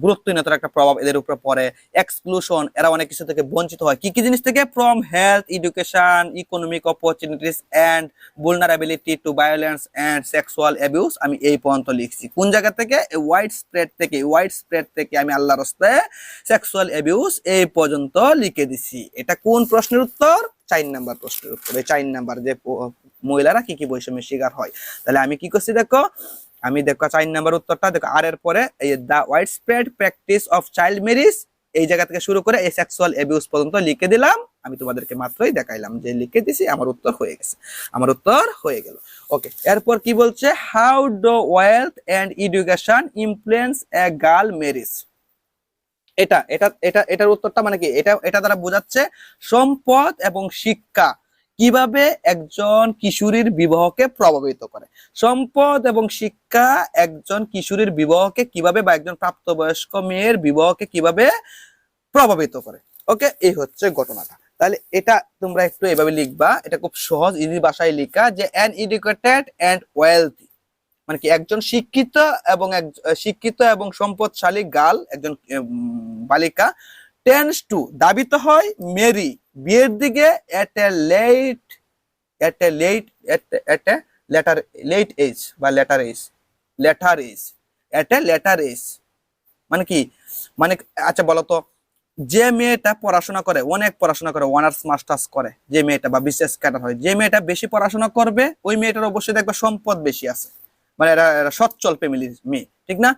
Speaker 1: গুরুত্বহীনতার একটা প্রভাব এদের উপরে পড়ে। এক্সক্লুশন, এরা অনেক কিছু থেকে বঞ্চিত হয়, কি কি জিনিস থেকে, from health, education, economic opportunities and vulnerability to violence and sexual abuse. আমি এই পর্যন্ত লিখছি। কোন জায়গা থেকে, হোয়াইট স্প্রেড থেকে, হোয়াইট স্প্রেড থেকে আমি আল্লাহর রাস্তায় সেক্সুয়াল অ্যাবিউজ এই পর্যন্ত লিখে দিছি। এটা কোন প্রশ্নের উত্তর, 4 নাম্বার প্রশ্নের উত্তর। এই 4 নাম্বার যে মহিলারা কি কি বৈষম্যের শিকার হয়। তাহলে আমি কি করছি দেখো, আমি দেখো 4 নাম্বার উত্তরটা দেখো, আর এর পরে এই the wide spread practice of child marriage, এই জায়গা থেকে শুরু করে এই সেক্সুয়াল অ্যাবিউজ পর্যন্ত লিখে দিলাম। আমি তোমাদেরকে মাত্রই দেখাইলাম যে লিখে দিছি, আমার উত্তর হয়ে গেছে, আমার উত্তর হয়ে গেল। ওকে, এরপর কি বলছে, how do wealth and education influence a girl marriage. এটা এটা এটা এটার উত্তরটা মানে কি, এটা এটা দ্বারা বোঝাচ্ছে সম্পদ এবং শিক্ষা কিভাবে একজন কিশোরীর বিবাহকে প্রভাবিত করে। সম্পদ এবং শিক্ষা একজন কিশোরীর বিবাহকে কিভাবে, বা একজন প্রাপ্তবয়স্ক মেয়ের বিবাহকে কিভাবে প্রভাবিত করে। ওকে, এই হচ্ছে ঘটনাটা। তাহলে এটা তোমরা একটু এভাবে লিখবা, এটা খুব সহজ ইজি ভাষায় লেখা, যে অ্যান এডুকেটেড এন্ড ওয়েলথি মানে কি, একজন শিক্ষিত এবং সম্পদশালী গার্ল, একজন বালিকা, টেন্স টু দাবিত হয়, মেরি বিয়ের দিকে, at a late, at a late, at a later, late age বা later age, later age, at a later age মানে কি, মানে আচ্ছা বলতো, যে মেয়েটা পড়াশোনা করে, অনেক পড়াশোনা করে, অনার্স মাস্টার্স করে, যে মেয়েটা বা বিশেষ ক্যাডার হয়, যে মেয়েটা বেশি পড়াশোনা করবে, ওই মেয়েটার অবশ্যই দেখবে সম্পদ বেশি আছে, মানে এরা সচ্ছল ফ্যামিলির মেয়ে, ঠিক না?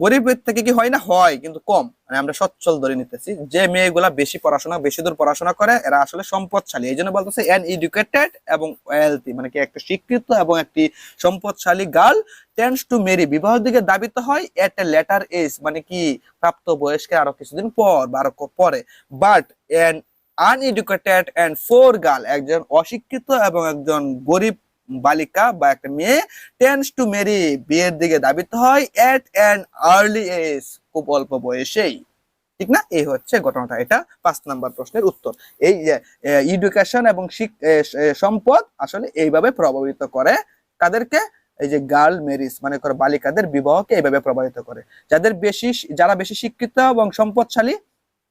Speaker 1: গরিবের থেকে কি হয় না, হয় কিন্তু কম, মানে আমরা সচ্ছল ধরে নিতেছি। যে মেয়েগুলা বেশি পড়াশোনা, বেশি দূর পড়াশোনা করে, এরা আসলে সম্পদশালী। এই জন্য বলতেছে অ্যান এডুকেটেড এবং ওয়েলথি মানে কি, একটা শিক্ষিত এবং একটি সম্পদশালী গার্ল টেন্স টু মেরি বিবাহের দিকে দাবিত হয়, এট এ লেটার এজ মানে কি, প্রাপ্ত বয়স্কের আরো কিছুদিন পর বা আরো পরে। But an uneducated and poor girl, একজন অশিক্ষিত এবং একজন গরিব বালিকা বা একটা মেয়ে টেন্ডস টু ম্যারি, বিয়ের দিকে ধাবিত হয় এট অ্যান আর্লি এজ, খুব অল্প বয়সেই। ঠিক না? এই হচ্ছে ঘটনাটা। এটা 5 নাম্বার প্রশ্নের উত্তর। এই যে এডুকেশন এবং সম্পদ আসলে এইভাবে প্রভাবিত করে কাদেরকে? এই যে গার্ল ম্যারিজ মানে করে বালিকাদের বিবাহকে এইভাবে প্রভাবিত করে। যারা বেশি শিক্ষিত এবং সম্পদশালী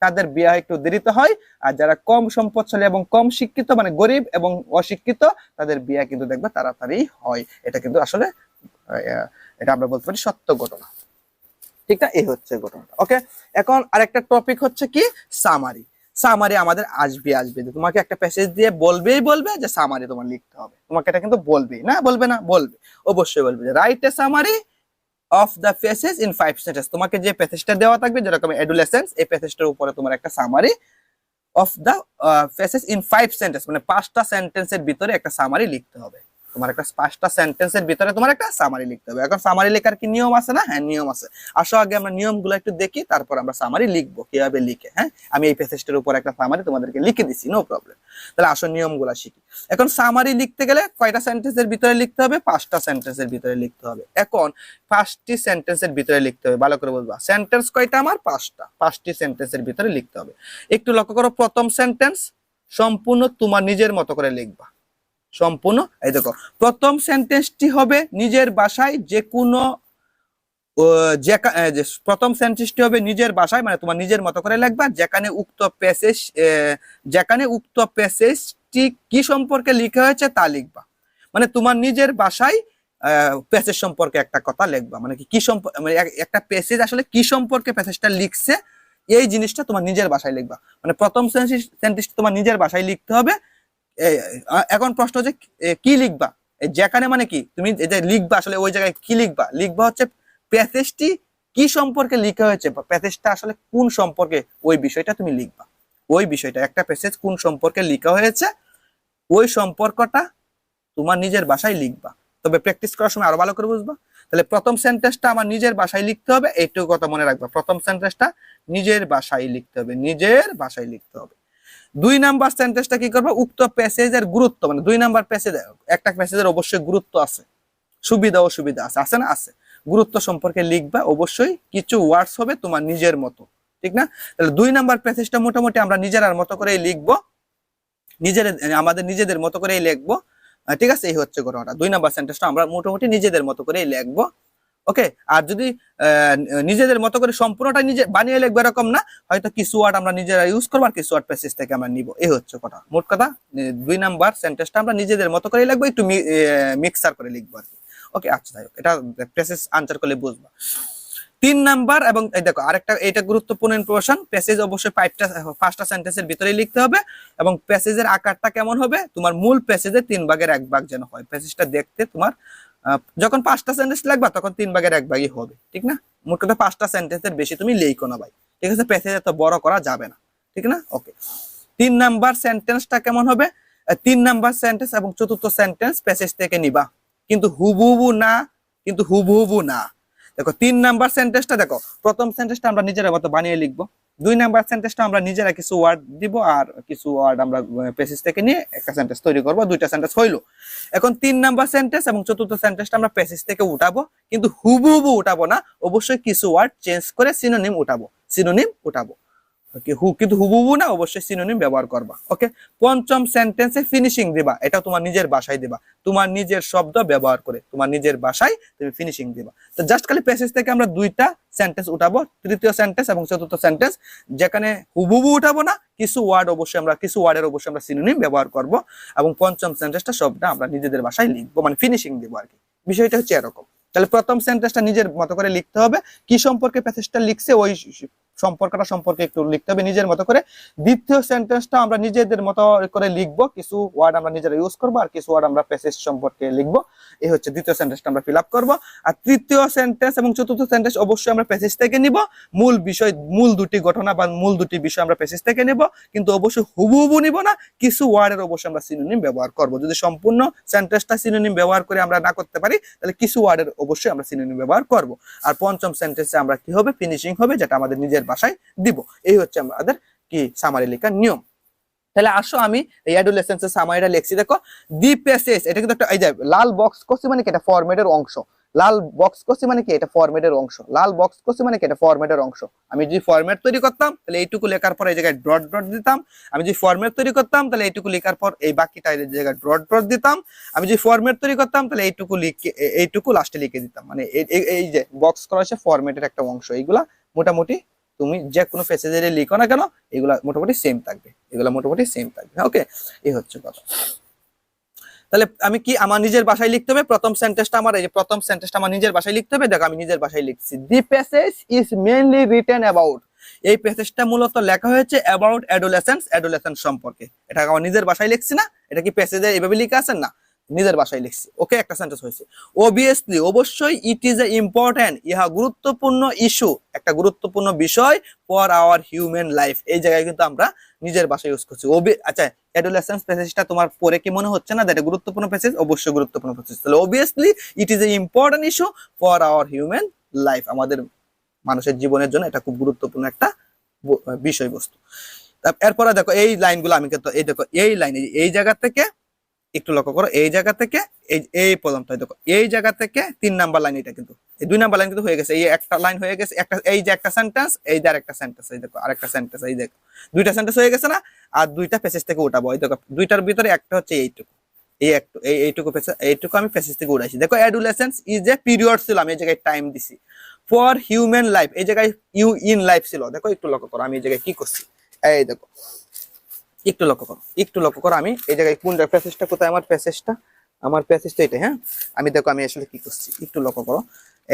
Speaker 1: তাদের বিয়ে একটু দেরিতে হয়, আর যারা কম সম্পদশালী এবং কম শিক্ষিত মানে গরিব এবং অশিক্ষিত তাদের বিয়ে কিন্তু দেখবে তাড়াতাড়ি হয়। এটা কিন্তু আসলে এটা আমরা বলতে পারি সত্য ঘটনা। ঠিক না? এই হচ্ছে ঘটনাটা। ওকে, এখন আরেকটা টপিক হচ্ছে কি সামারি। সামারি আমাদের আসবে তোমাকে একটা প্যাসেজ দিয়ে বলবে যে সামারি তোমার লিখতে হবে। তোমাকে এটা কিন্তু বলবেই না, বলবে না, বলবে, অবশ্যই বলবে যে write a summary of the faces in 5 sentence. তোমাকে যে প্যাসেজটা দেওয়া থাকবে যেরকম অ্যাডোলেসেন্স, এই প্যাসেজটার উপরে তোমার একটা summary of the faces in 5 sentence মানে 5টা সেন্টেন্সের ভিতরে একটা সামারি লিখতে হবে। তোমার একটা 5টা সেন্টেন্সের ভিতরে তোমার একটা সামারি লিখতে হবে। এখন সামারি লেখার কি নিয়ম আছে না? হ্যাঁ, নিয়ম আছে। আসো আগে আমরা নিয়মগুলো একটু দেখি, তারপর আমরা সামারি লিখবো কিভাবে লিখে। হ্যাঁ, আমি এই প্যাসেজটার উপর একটা সামারি তোমাদেরকে লিখে দিছি, নো প্রবলেম। তাহলে আসো নিয়মগুলো শিখি। এখন সামারি লিখতে গেলে কয়টা সেন্টেন্সের ভিতরে লিখতে হবে? 5টা সেন্টেন্সের ভিতরে লিখতে হবে। এখন 5টি সেন্টেন্সের ভিতরে লিখতে হবে, ভালো করে বলবা। সেন্টেন্স কয়টা আমার? 5টা। 5টি সেন্টেন্সের ভিতরে লিখতে হবে। একটু লক্ষ্য করো, প্রথম সেন্টেন্স সম্পূর্ণ তোমার নিজের মতো করে লিখবা। সম্পূর্ণ, এই দেখো, প্রথম সেন্টেন্সটি হবে নিজের ভাষায় যে কোনো প্রথম সেন্টেন্সটি হবে নিজের ভাষায় মানে তোমার নিজের মতো করে লিখবা, যেখানে উক্ত প্যাসেজটি কি সম্পর্কে লেখা হয়েছে তা লিখবা। মানে তোমার নিজের ভাষায় প্যাসেজ সম্পর্কে একটা কথা লিখবা। মানে কি মানে একটা প্যাসেজ আসলে কি সম্পর্কে প্যাসেজটা লিখছে এই জিনিসটা তোমার নিজের ভাষায় লিখবা। মানে প্রথম সেন্টেন্সটি তোমার নিজের ভাষায় লিখতে হবে। এখন প্রশ্ন হচ্ছে কি লিখবা? যেখানে মানে কি তুমি এই যে লিখবা আসলে ওই জায়গায় কি লিখবা? লিখবা হচ্ছে প্যাসেজটি কি সম্পর্কে লেখা হয়েছে, প্যাসেজটা আসলে কোন সম্পর্কে, ওই বিষয়টা তুমি লিখবা। ওই বিষয়টা, একটা প্যাসেজ কোন সম্পর্কে লেখা হয়েছে ওই সম্পর্কটা তোমার নিজের ভাষায় লিখবা। তবে প্র্যাকটিস করার সময় আরো ভালো করে বুঝবা। তাহলে প্রথম সেন্টেন্সটা আমার নিজের ভাষায় লিখতে হবে, এইটুকু কথা মনে রাখবা। প্রথম সেন্টেন্সটা নিজের ভাষায় লিখতে হবে, নিজের ভাষায় লিখতে হবে। 2 নাম্বার সেন্টেন্সটা কি করবো? উক্ত প্যাসেজের গুরুত্ব, মানে 2 নাম্বার প্যাসেজ, একটা প্যাসেজের অবশ্যই গুরুত্ব আছে, সুবিধা অসুবিধা আছে, আছে না? আছে। গুরুত্ব সম্পর্কে লিখবা, অবশ্যই কিছু ওয়ার্ডস হবে তোমার নিজের মতো। ঠিক না? তাহলে 2 নাম্বার প্যাসেজটা মোটামুটি আমরা নিজের মতো করে লিখবো, আমাদের নিজেদের মতো করেই লিখবো। ঠিক আছে? এই হচ্ছে ঘটনাটা। 2 নাম্বার সেন্টেন্সটা আমরা মোটামুটি নিজেদের মতো করেই লিখবো। ওকে, আর যদি নিজেদের মতো করে সম্পূর্ণটা নিজে বানিয়ে লিখবো এরকম না, হয়তো কিছু ওয়ার্ড আমরা নিজেরা ইউজ করবো আর কিছু ওয়ার্ড প্যাসেজ থেকে আমরা নিব। এই হচ্ছে কথা, মোট কথা। 2 নাম্বার সেন্টেন্সটা আমরা নিজেদের মতো করে লিখবো, একটু মিক্সার করে লিখবো আর কি। ওকে, আচ্ছা, যাই হোক, এটা প্যাসেজ আনসার করলে বুঝবা। 3 নাম্বার, এবং এই দেখো আরেকটা, এটা গুরুত্বপূর্ণ ইনফরমেশন, প্যাসেজ অবশ্যই 5টা সেন্টেন্সের ভিতরে লিখতে হবে। এবং প্যাসেজের আকারটা কেমন হবে? তোমার মূল প্যাসেজের 3 ভাগের 1 ভাগ যেন হয়। প্যাসেজটা দেখতে তোমার যখন 5টা সেন্টেন্স লিখবা তখন 3 ভাগের 1 ভাগই হবে। ঠিক না? মোট কথা 5টা সেন্টেন্সের বেশি তুমি লিখো না ভাই। ঠিক আছে? প্যাসেজ এত বড় করা যাবে না। ঠিক না? ওকে, 3 নাম্বার সেন্টেন্সটা কেমন হবে? 3 নাম্বার সেন্টেন্স এবং চতুর্থ সেন্টেন্স প্যাসেজ থেকে নিবা, কিন্তু হুবহু না, কিন্তু হুবহু না। দেখো 3 নাম্বার সেন্টেন্সটা, দেখো প্রথম সেন্টেন্সটা আমরা নিজেরা মতো বানিয়ে লিখবো। 2 নাম্বার সেন্টেন্সটা আমরা নিজেরা কিছু ওয়ার্ড দিব আর কিছু ওয়ার্ড আমরা প্যাসেজ থেকে নিয়ে একটা সেন্টেন্স তৈরি করব। 2টা সেন্টেন্স হইলো। এখন 3 নাম্বার সেন্টেন্স এবং চতুর্থ সেন্টেন্সটা আমরা প্যাসেজ থেকে উঠাবো, কিন্তু হুবহু উঠাবো না, অবশ্যই কিছু ওয়ার্ড চেঞ্জ করে সিনোনিম উঠাবো, সিনোনিম উঠাবো। ওকে, কিন্তু হুবহু না, অবশ্যই সিনোনিম ব্যবহার করবা। ওকে, পঞ্চম সেন্টেন্সে ফিনিশিং দিবা, এটা তোমার নিজের ভাষায় দিবা, তোমার নিজের শব্দ ব্যবহার করে তোমার নিজের ভাষায় তুমি ফিনিশিং দিবা। তো জাস্ট খালি প্যাসেজ থেকে আমরা 2টা সেন্টেন্স উঠাবো, তৃতীয় সেন্টেন্স এবং চতুর্থ সেন্টেন্স, যেখানে হুবহু উঠাবো না, কিছু ওয়ার্ড অবশ্যই আমরা, কিছু ওয়ার্ডের অবশ্যই আমরা সিনোনিম ব্যবহার করব। এবং পঞ্চম সেন্টেন্সটা সবটা আমরা নিজেদের ভাষায় লিখবো, মানে ফিনিশিং দেবো আর কি। বিষয়টা হচ্ছে এরকম। তাহলে প্রথম সেন্টেন্সটা নিজের মতো করে লিখতে হবে, কি সম্পর্কে প্যাসেজটা লিখছে ওই সম্পর্কটা সম্পর্কে একটু লিখতে হবে নিজের মতো করে। দ্বিতীয় সেন্টেন্সটা আমরা নিজেদের মতো করে লিখবো, কিছু ওয়ার্ড আমরা নিজেরা ইউজ করবো আর কিছু ওয়ার্ড আমরা প্যাসেজ সম্পর্কে লিখবো। এই হচ্ছে দ্বিতীয় সেন্টেন্সটা আমরা ফিল আপ করবো। আর তৃতীয় সেন্টেন্স এবং চতুর্থ সেন্টেন্স অবশ্যই আমরা প্যাসেজ থেকে নিব। মূল বিষয়, মূল 2টি ঘটনা বা মূল 2টি বিষয় আমরা প্যাসেজ থেকে নিব, কিন্তু অবশ্যই হুবহু নিব না, কিছু ওয়ার্ডের অবশ্যই আমরা সিনোনিম ব্যবহার করব। যদি সম্পূর্ণ সেন্টেন্সটা সিনোনিম ব্যবহার করে আমরা না করতে পারি, তাহলে কিছু ওয়ার্ডের অবশ্যই আমরা সিনোনিম ব্যবহার করব। আর পঞ্চম সেন্টেন্সে আমরা কি হবে? ফিনিশিং হবে, যেটা আমাদের নিজের ভাষায় দিব। এই হচ্ছে আমাদের কি সামারি লেখার নিয়ম। তাহলে আসো আমি এই অ্যাডোলেসেন্সের সামারিটা লিখছি। দেখো দি প্যাসেজ, এটা কিন্তু একটা এই যে লাল বক্স করছি মানে কি এটা ফরম্যাটের অংশ, লাল বক্স করছি মানে কি এটা ফরম্যাটের অংশ, লাল বক্স করছি মানে কি এটা ফরম্যাটের অংশ। আমি যদি ফরম্যাট তৈরি করতাম তাহলে এইটুকু লেখার পর এই জায়গায় ডট ডট দিতাম, আমি যদি ফরম্যাট তৈরি করতাম তাহলে এইটুকু লেখার পর এই বাকিটা এই জায়গায় ডট ডট দিতাম, আমি যদি ফরম্যাট তৈরি করতাম তাহলে এইটুকু লিখে এইটুকু লাস্টে লিখে দিতাম। মানে এই যে বক্স করা হচ্ছে ফরম্যাটের একটা অংশ। এইগুলা মোটামুটি তুমি যে কোনো প্যাসেজে লিখো না কেন এগুলা মোটামুটি সেম থাকবে, এগুলা মোটামুটি সেম থাকবে। ওকে, এই হচ্ছে কথা। তাহলে আমি কি আমার নিজের ভাষায় লিখতে হবে, প্রথম সেন্টেন্সটা আমার এই যে প্রথম সেন্টেন্সটা আমার নিজের ভাষায় লিখতে হবে। দেখো আমি নিজের ভাষায় লিখছি, the passage is mainly written about, এই প্যাসেজটা মূলত লেখা হয়েছে অ্যাবাউট অ্যাডোলেসেন্স, অ্যাডোলেসেন্স সম্পর্কে। এটা আমার নিজের ভাষায় লিখছি না, এটা কি প্যাসেজে এইভাবে লেখা আছে না, নিজের ভাষায় লিখছি। ওকে, একটা সেন্টেন্স হয়েছে। অবভিয়াসলি, অবশ্যই, ইট ইজ এ ইম্পর্টেন্ট, ইহা গুরুত্বপূর্ণ ইস্যু, একটা গুরুত্বপূর্ণ বিষয় ফর আওয়ার হিউম্যান লাইফ। এই জায়গায় কিন্তু আমরা নিজের ভাষায় ইউজ করছি। আচ্ছা, অ্যাডোলেসেন্স প্যাসেজটা তোমার পরে কি মনে হচ্ছে না এটা গুরুত্বপূর্ণ প্যাসেজ? অবশ্যই গুরুত্বপূর্ণ প্যাসেজ। তাহলে obviously it is a important issue for our human life, আমাদের মানুষের জীবনের জন্য এটা খুব গুরুত্বপূর্ণ একটা বিষয়বস্তু। এরপরে দেখো এই লাইনগুলো আমি কিন্তু এই দেখো এই লাইন এই জায়গা থেকে একটু লক্ষ্য করো, এই জায়গা থেকে এই পর্যন্ত দেখো, এই জায়গা থেকে 3 নাম্বার লাইন, এটা কিন্তু এই 2 নাম্বার লাইন কিন্তু হয়ে গেছে, এই একটা লাইন হয়ে গেছে, একটা এই যে একটা সেন্টেন্স, এই যে আরেকটা সেন্টেন্স, এই দেখো আরেকটা সেন্টেন্স, এই দেখো দুইটা সেন্টেন্স হয়ে গেছে না, আর দুইটা প্যাসেজ থেকে উঠাবো। এই দেখো দুইটার ভিতরে একটা হচ্ছে এইটুকু, এইটুকু প্যাসেজ, এইটুকু আমি প্যাসেজ থেকে উঠাইছি। দেখো অ্যাডোলেসেন্স ইজ এ পিরিয়ড ছিল, আমি এই জায়গায় টাইম দিছি, ফর হিউম্যান লাইফ, এই জায়গায় ইউ ইন লাইফ ছিল। দেখো একটু লক্ষ্য করো আমি এই জায়গায় কি করছি, এই দেখো একটু লক্ষ্য করো, একটু লক্ষ্য করো আমি এই জায়গায় কোন প্যাসেজটা কোথায়, আমার প্যাসেজটা, আমার প্যাসেজটা এটা। হ্যাঁ, আমি দেখো আমি আসলে কি করছি একটু লক্ষ্য করো,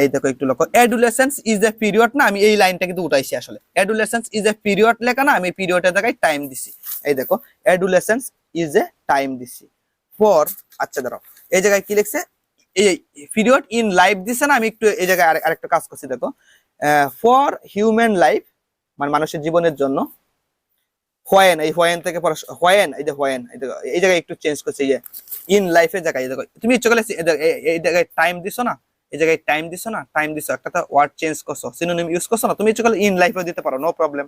Speaker 1: এই দেখো একটু লক্ষ্য, অ্যাডোলেসেন্স ইজ এ পিরিয়ড না, আমি এই লাইনটা কিন্তু উঠাইছি আসলে। অ্যাডোলেসেন্স ইজ এ পিরিয়ড লেখা না, আমি পিরিয়ডের জায়গায় টাইম দিছি। এই দেখো অ্যাডোলেসেন্স ইজ এ টাইম দিছি ফর, আচ্ছা দাঁড়াও, এই জায়গায় কি লিখছে, এই পিরিয়ড ইন লাইফ দিছে না, আমি একটু এই জায়গায় আরেকটা কাজ করছি। দেখো ফর হিউম্যান লাইফ, মানে মানুষের জীবনের জন্য, হোয়েন, এই হোয়েন থেকে হোয়েন, এই যে হোয়েন, এই জায়গায় একটু চেঞ্জ করছে, এই যে ইন লাইফের জায়গায় দেখো তুমি ইচ্ছে করলে এই জায়গায় টাইম দিছো না, এই জায়গায় টাইম দিছো না, টাইম দিছো, একটা তো ওয়ার্ড চেঞ্জ করছো, সিনোনিম ইউজ করছো না, তুমি ইচ্ছে করলে ইন লাইফেও দিতে পারো, নো প্রবলেম।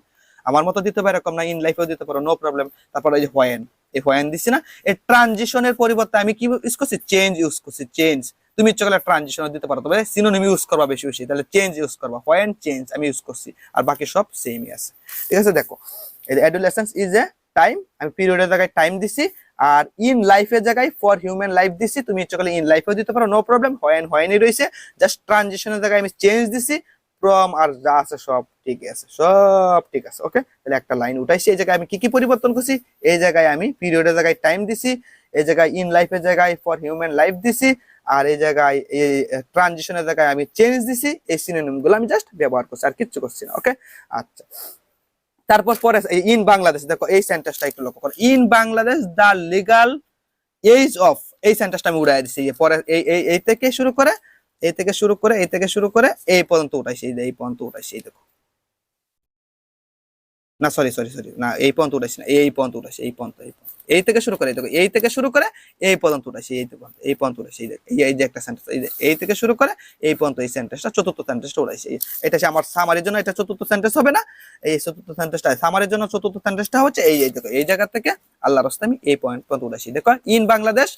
Speaker 1: আমার মতো দিতে পারো এরকম না, ইন লাইফেও দিতে পারো, নো প্রবলেম। তারপর এই যে হোয়েন, এই হোয়েন দিছি না, এই ট্রানজিশনের পরিবর্তে আমি কি ইউজ করছি, চেঞ্জ ইউজ করছি, চেঞ্জ। তুমি ইচ্ছে করলে ট্রানজিশন দিতে পারো, তবে সিনোনিম ইউজ করবা বেশি বেশি, তাহলে চেঞ্জ ইউজ করবা, হোয়েন চেঞ্জ আমি ইউজ করছি, আর বাকি সব সেমই আছে। ঠিক আছে, দেখো অ্যাডোলেসেন্স ইজ এ টাইম, আমি পিরিয়ডের জায়গায় টাইম দিছি, আর ইন লাইফের জায়গায় ফর হিউম্যান লাইফ দিছি, তুমি ইচ্ছে করলে ইন লাইফেও দিতে পারো, নো প্রবলেম। হোয়েনই রয়েছে, জাস্ট ট্রানজিশনের জায়গায় আমি চেঞ্জ দিছি, ফ্রম আর যা আছে সব ঠিক আছে, সব ঠিক আছে। ওকে, তাহলে একটা লাইন উঠাইছি, এই জায়গায় আমি কি কি পরিবর্তন করছি, এই জায়গায় আমি পিরিয়ডের জায়গায় টাইম দিছি, এই জায়গায় ইন লাইফের জায়গায় ফর হিউম্যান লাইফ দিছি, আর এই জায়গায় এই ট্রানজিশনের জায়গায় আমি চেঞ্জ দিছি। এই সিনোনিম গুলো আমি জাস্ট ব্যবহার করছি, আর কিচ্ছু করছি না। ওকে, আচ্ছা, তারপর পরে ইন বাংলাদেশ, দেখো এই সেন্টেন্সটা একটু লক্ষ্য করো, in Bangladesh the legal age of, এই সেন্টেন্সটা আমি উড়াই দিছি, পরে এই থেকে শুরু করে, এই থেকে শুরু করে, এই থেকে শুরু করে এই পর্যন্ত উঠাইছি, এই পর্যন্ত উঠাইছি, এই দেখো না, সরি সরি সরি, না এই পর্যন্ত উঠাইছি না, এই পর্যন্ত উঠাইছি, এই পর্যন্ত, এই থেকে শুরু করে, দেখো এই থেকে শুরু করে এই পর্যন্ত উঠাইছি, এই পর্যন্ত উঠাইছি, এই যে একটা সেন্টেন্স, এই থেকে শুরু করে এই পর্যন্ত, এই সেন্টেন্সটা চতুর্থ সেন্টেন্সটা উঠাইছি। এটা আমার সামারির জন্য এটা চতুর্থ সেন্টেন্স হবে না, এই চতুর্থ সেন্টেন্সটা সামারির জন্য চতুর্থ সেন্টেন্সটা হচ্ছে এই দেখো এই জায়গা থেকে আল্লাহর রাস্তায় আমি এই পয়েন্ট পর্যন্ত উঠাইছি। দেখো ইন বাংলাদেশ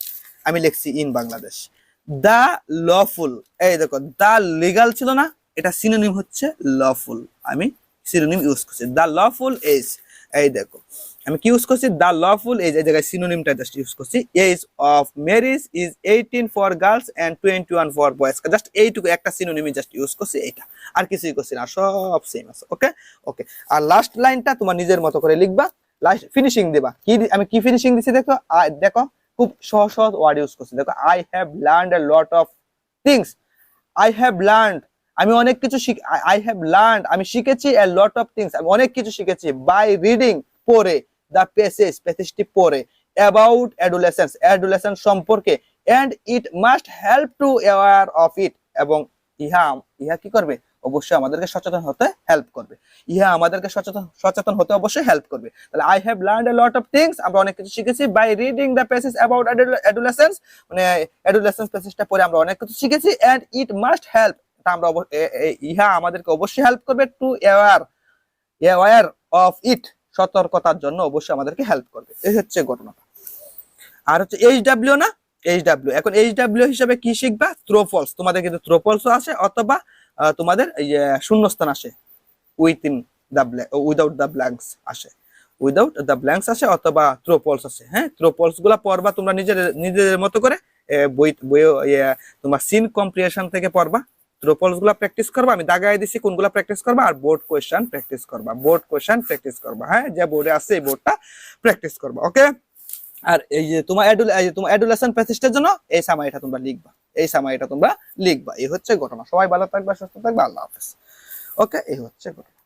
Speaker 1: আমি লিখছি, ইন বাংলাদেশ দা লফুল, এই দেখো দা লিগাল ছিল না, এটা সিনোনিম হচ্ছে লফুল, আমি সিনোনিম ইউজ করছি, দা লফুল এজ, এই দেখো আমি কি ইউজ করছি, দা লফুল এজ, এই জায়গায় সিনোনিমটা জাস্ট ইউজ করছি, age of marriage is 18 for girls and 21 for boys, just এইটুকু একটা সিনোনিমই জাস্ট ইউজ করছি, এইটা আর কিছুই করছি না, সব সেম আছে। ওকে ওকে, আর লাস্ট লাইনটা তোমার নিজের মতো করে লিখবা, লাস্ট ফিনিশিং দিবা, কি আমি কি ফিনিশিং দিছি দেখো, দেখো খুব সহজ সহজ ওয়ার্ড ইউজ করছি, দেখো I have learned a lot of things, I have learned, আমি অনেক কিছু আই হ্যাভ লার্নড, আমি শিখেছি এ লট অফ থিংস, আমি অনেক কিছু শিখেছি, বাই রিডিং, পড়ে, দ্য প্যাসেজটি পড়ে, অ্যাবাউট অ্যাডোলেসেন্স, অ্যাডোলেসেন্স সম্পর্কে, and it must help to aware of it, এবং ইহা ইহা কি করবে, অবশ্যই আমাদেরকে সচেতন হতে হেল্প করবে, ইহা আমাদেরকে সচেতন হতে অবশ্যই হেল্প করবে। তাহলে I have learned a lot of things, আমরা অনেক কিছু শিখেছি, by reading the passage about adolescence, মানে অ্যাডোলেসেন্স প্যাসেজটা পড়ে আমরা অনেক কিছু শিখেছি, এন্ড ইট মাস্ট হেল্প, আমরা ইহা আমাদেরকে অবশ্যই হেল্প করবে, টু অ্যাওয়ার অফ ইট, সতর্কতার জন্য অবশ্যই আমাদেরকে হেল্প করবে। এই হচ্ছে ঘটনাটা। আর হচ্ছে এইচডব্লিউ না, এইচডব্লিউ এখন এইচডব্লিউ হিসেবে কি শিখবা? থ্রো ফলস, তোমাদের কিন্তু থ্রো ফলসও আসে, অথবা তোমাদের এই শূন্যস্থান আসে, within the without the blanks আসে, উইদাউট দ্য ব্ল্যাঙ্কস আসে, অথবা থ্রো ফলস আসে। হ্যাঁ, থ্রো ফলস গুলা পড়বা তোমরা নিজেদের মতো করে, বই তোমার সিন কম্প্রিহেনশন থেকে পড়বা, থ্রো ফলস গুলা প্র্যাকটিস করবা, আমি দাগাই দিছি কোনগুলা প্র্যাকটিস করবা, আর বোর্ড কোয়েশ্চেন প্র্যাকটিস করবা, বোর্ড কোয়েশ্চেন প্র্যাকটিস করবা। হ্যাঁ, যে বোর্ডে আছে এই বোর্ডটা প্র্যাকটিস করবা। ওকে, আর এই যে তোমার এডুলেশন প্যাসেজটার জন্য এই সামারিটা তোমরা লিখবা, এই সামারিটা তোমরা লিখবা। এই হচ্ছে ঘটনা। সবাই ভালো থাকবে, সুস্থ থাকবে, আল্লাহ হাফেজ। ওকে, এই হচ্ছে ঘটনা।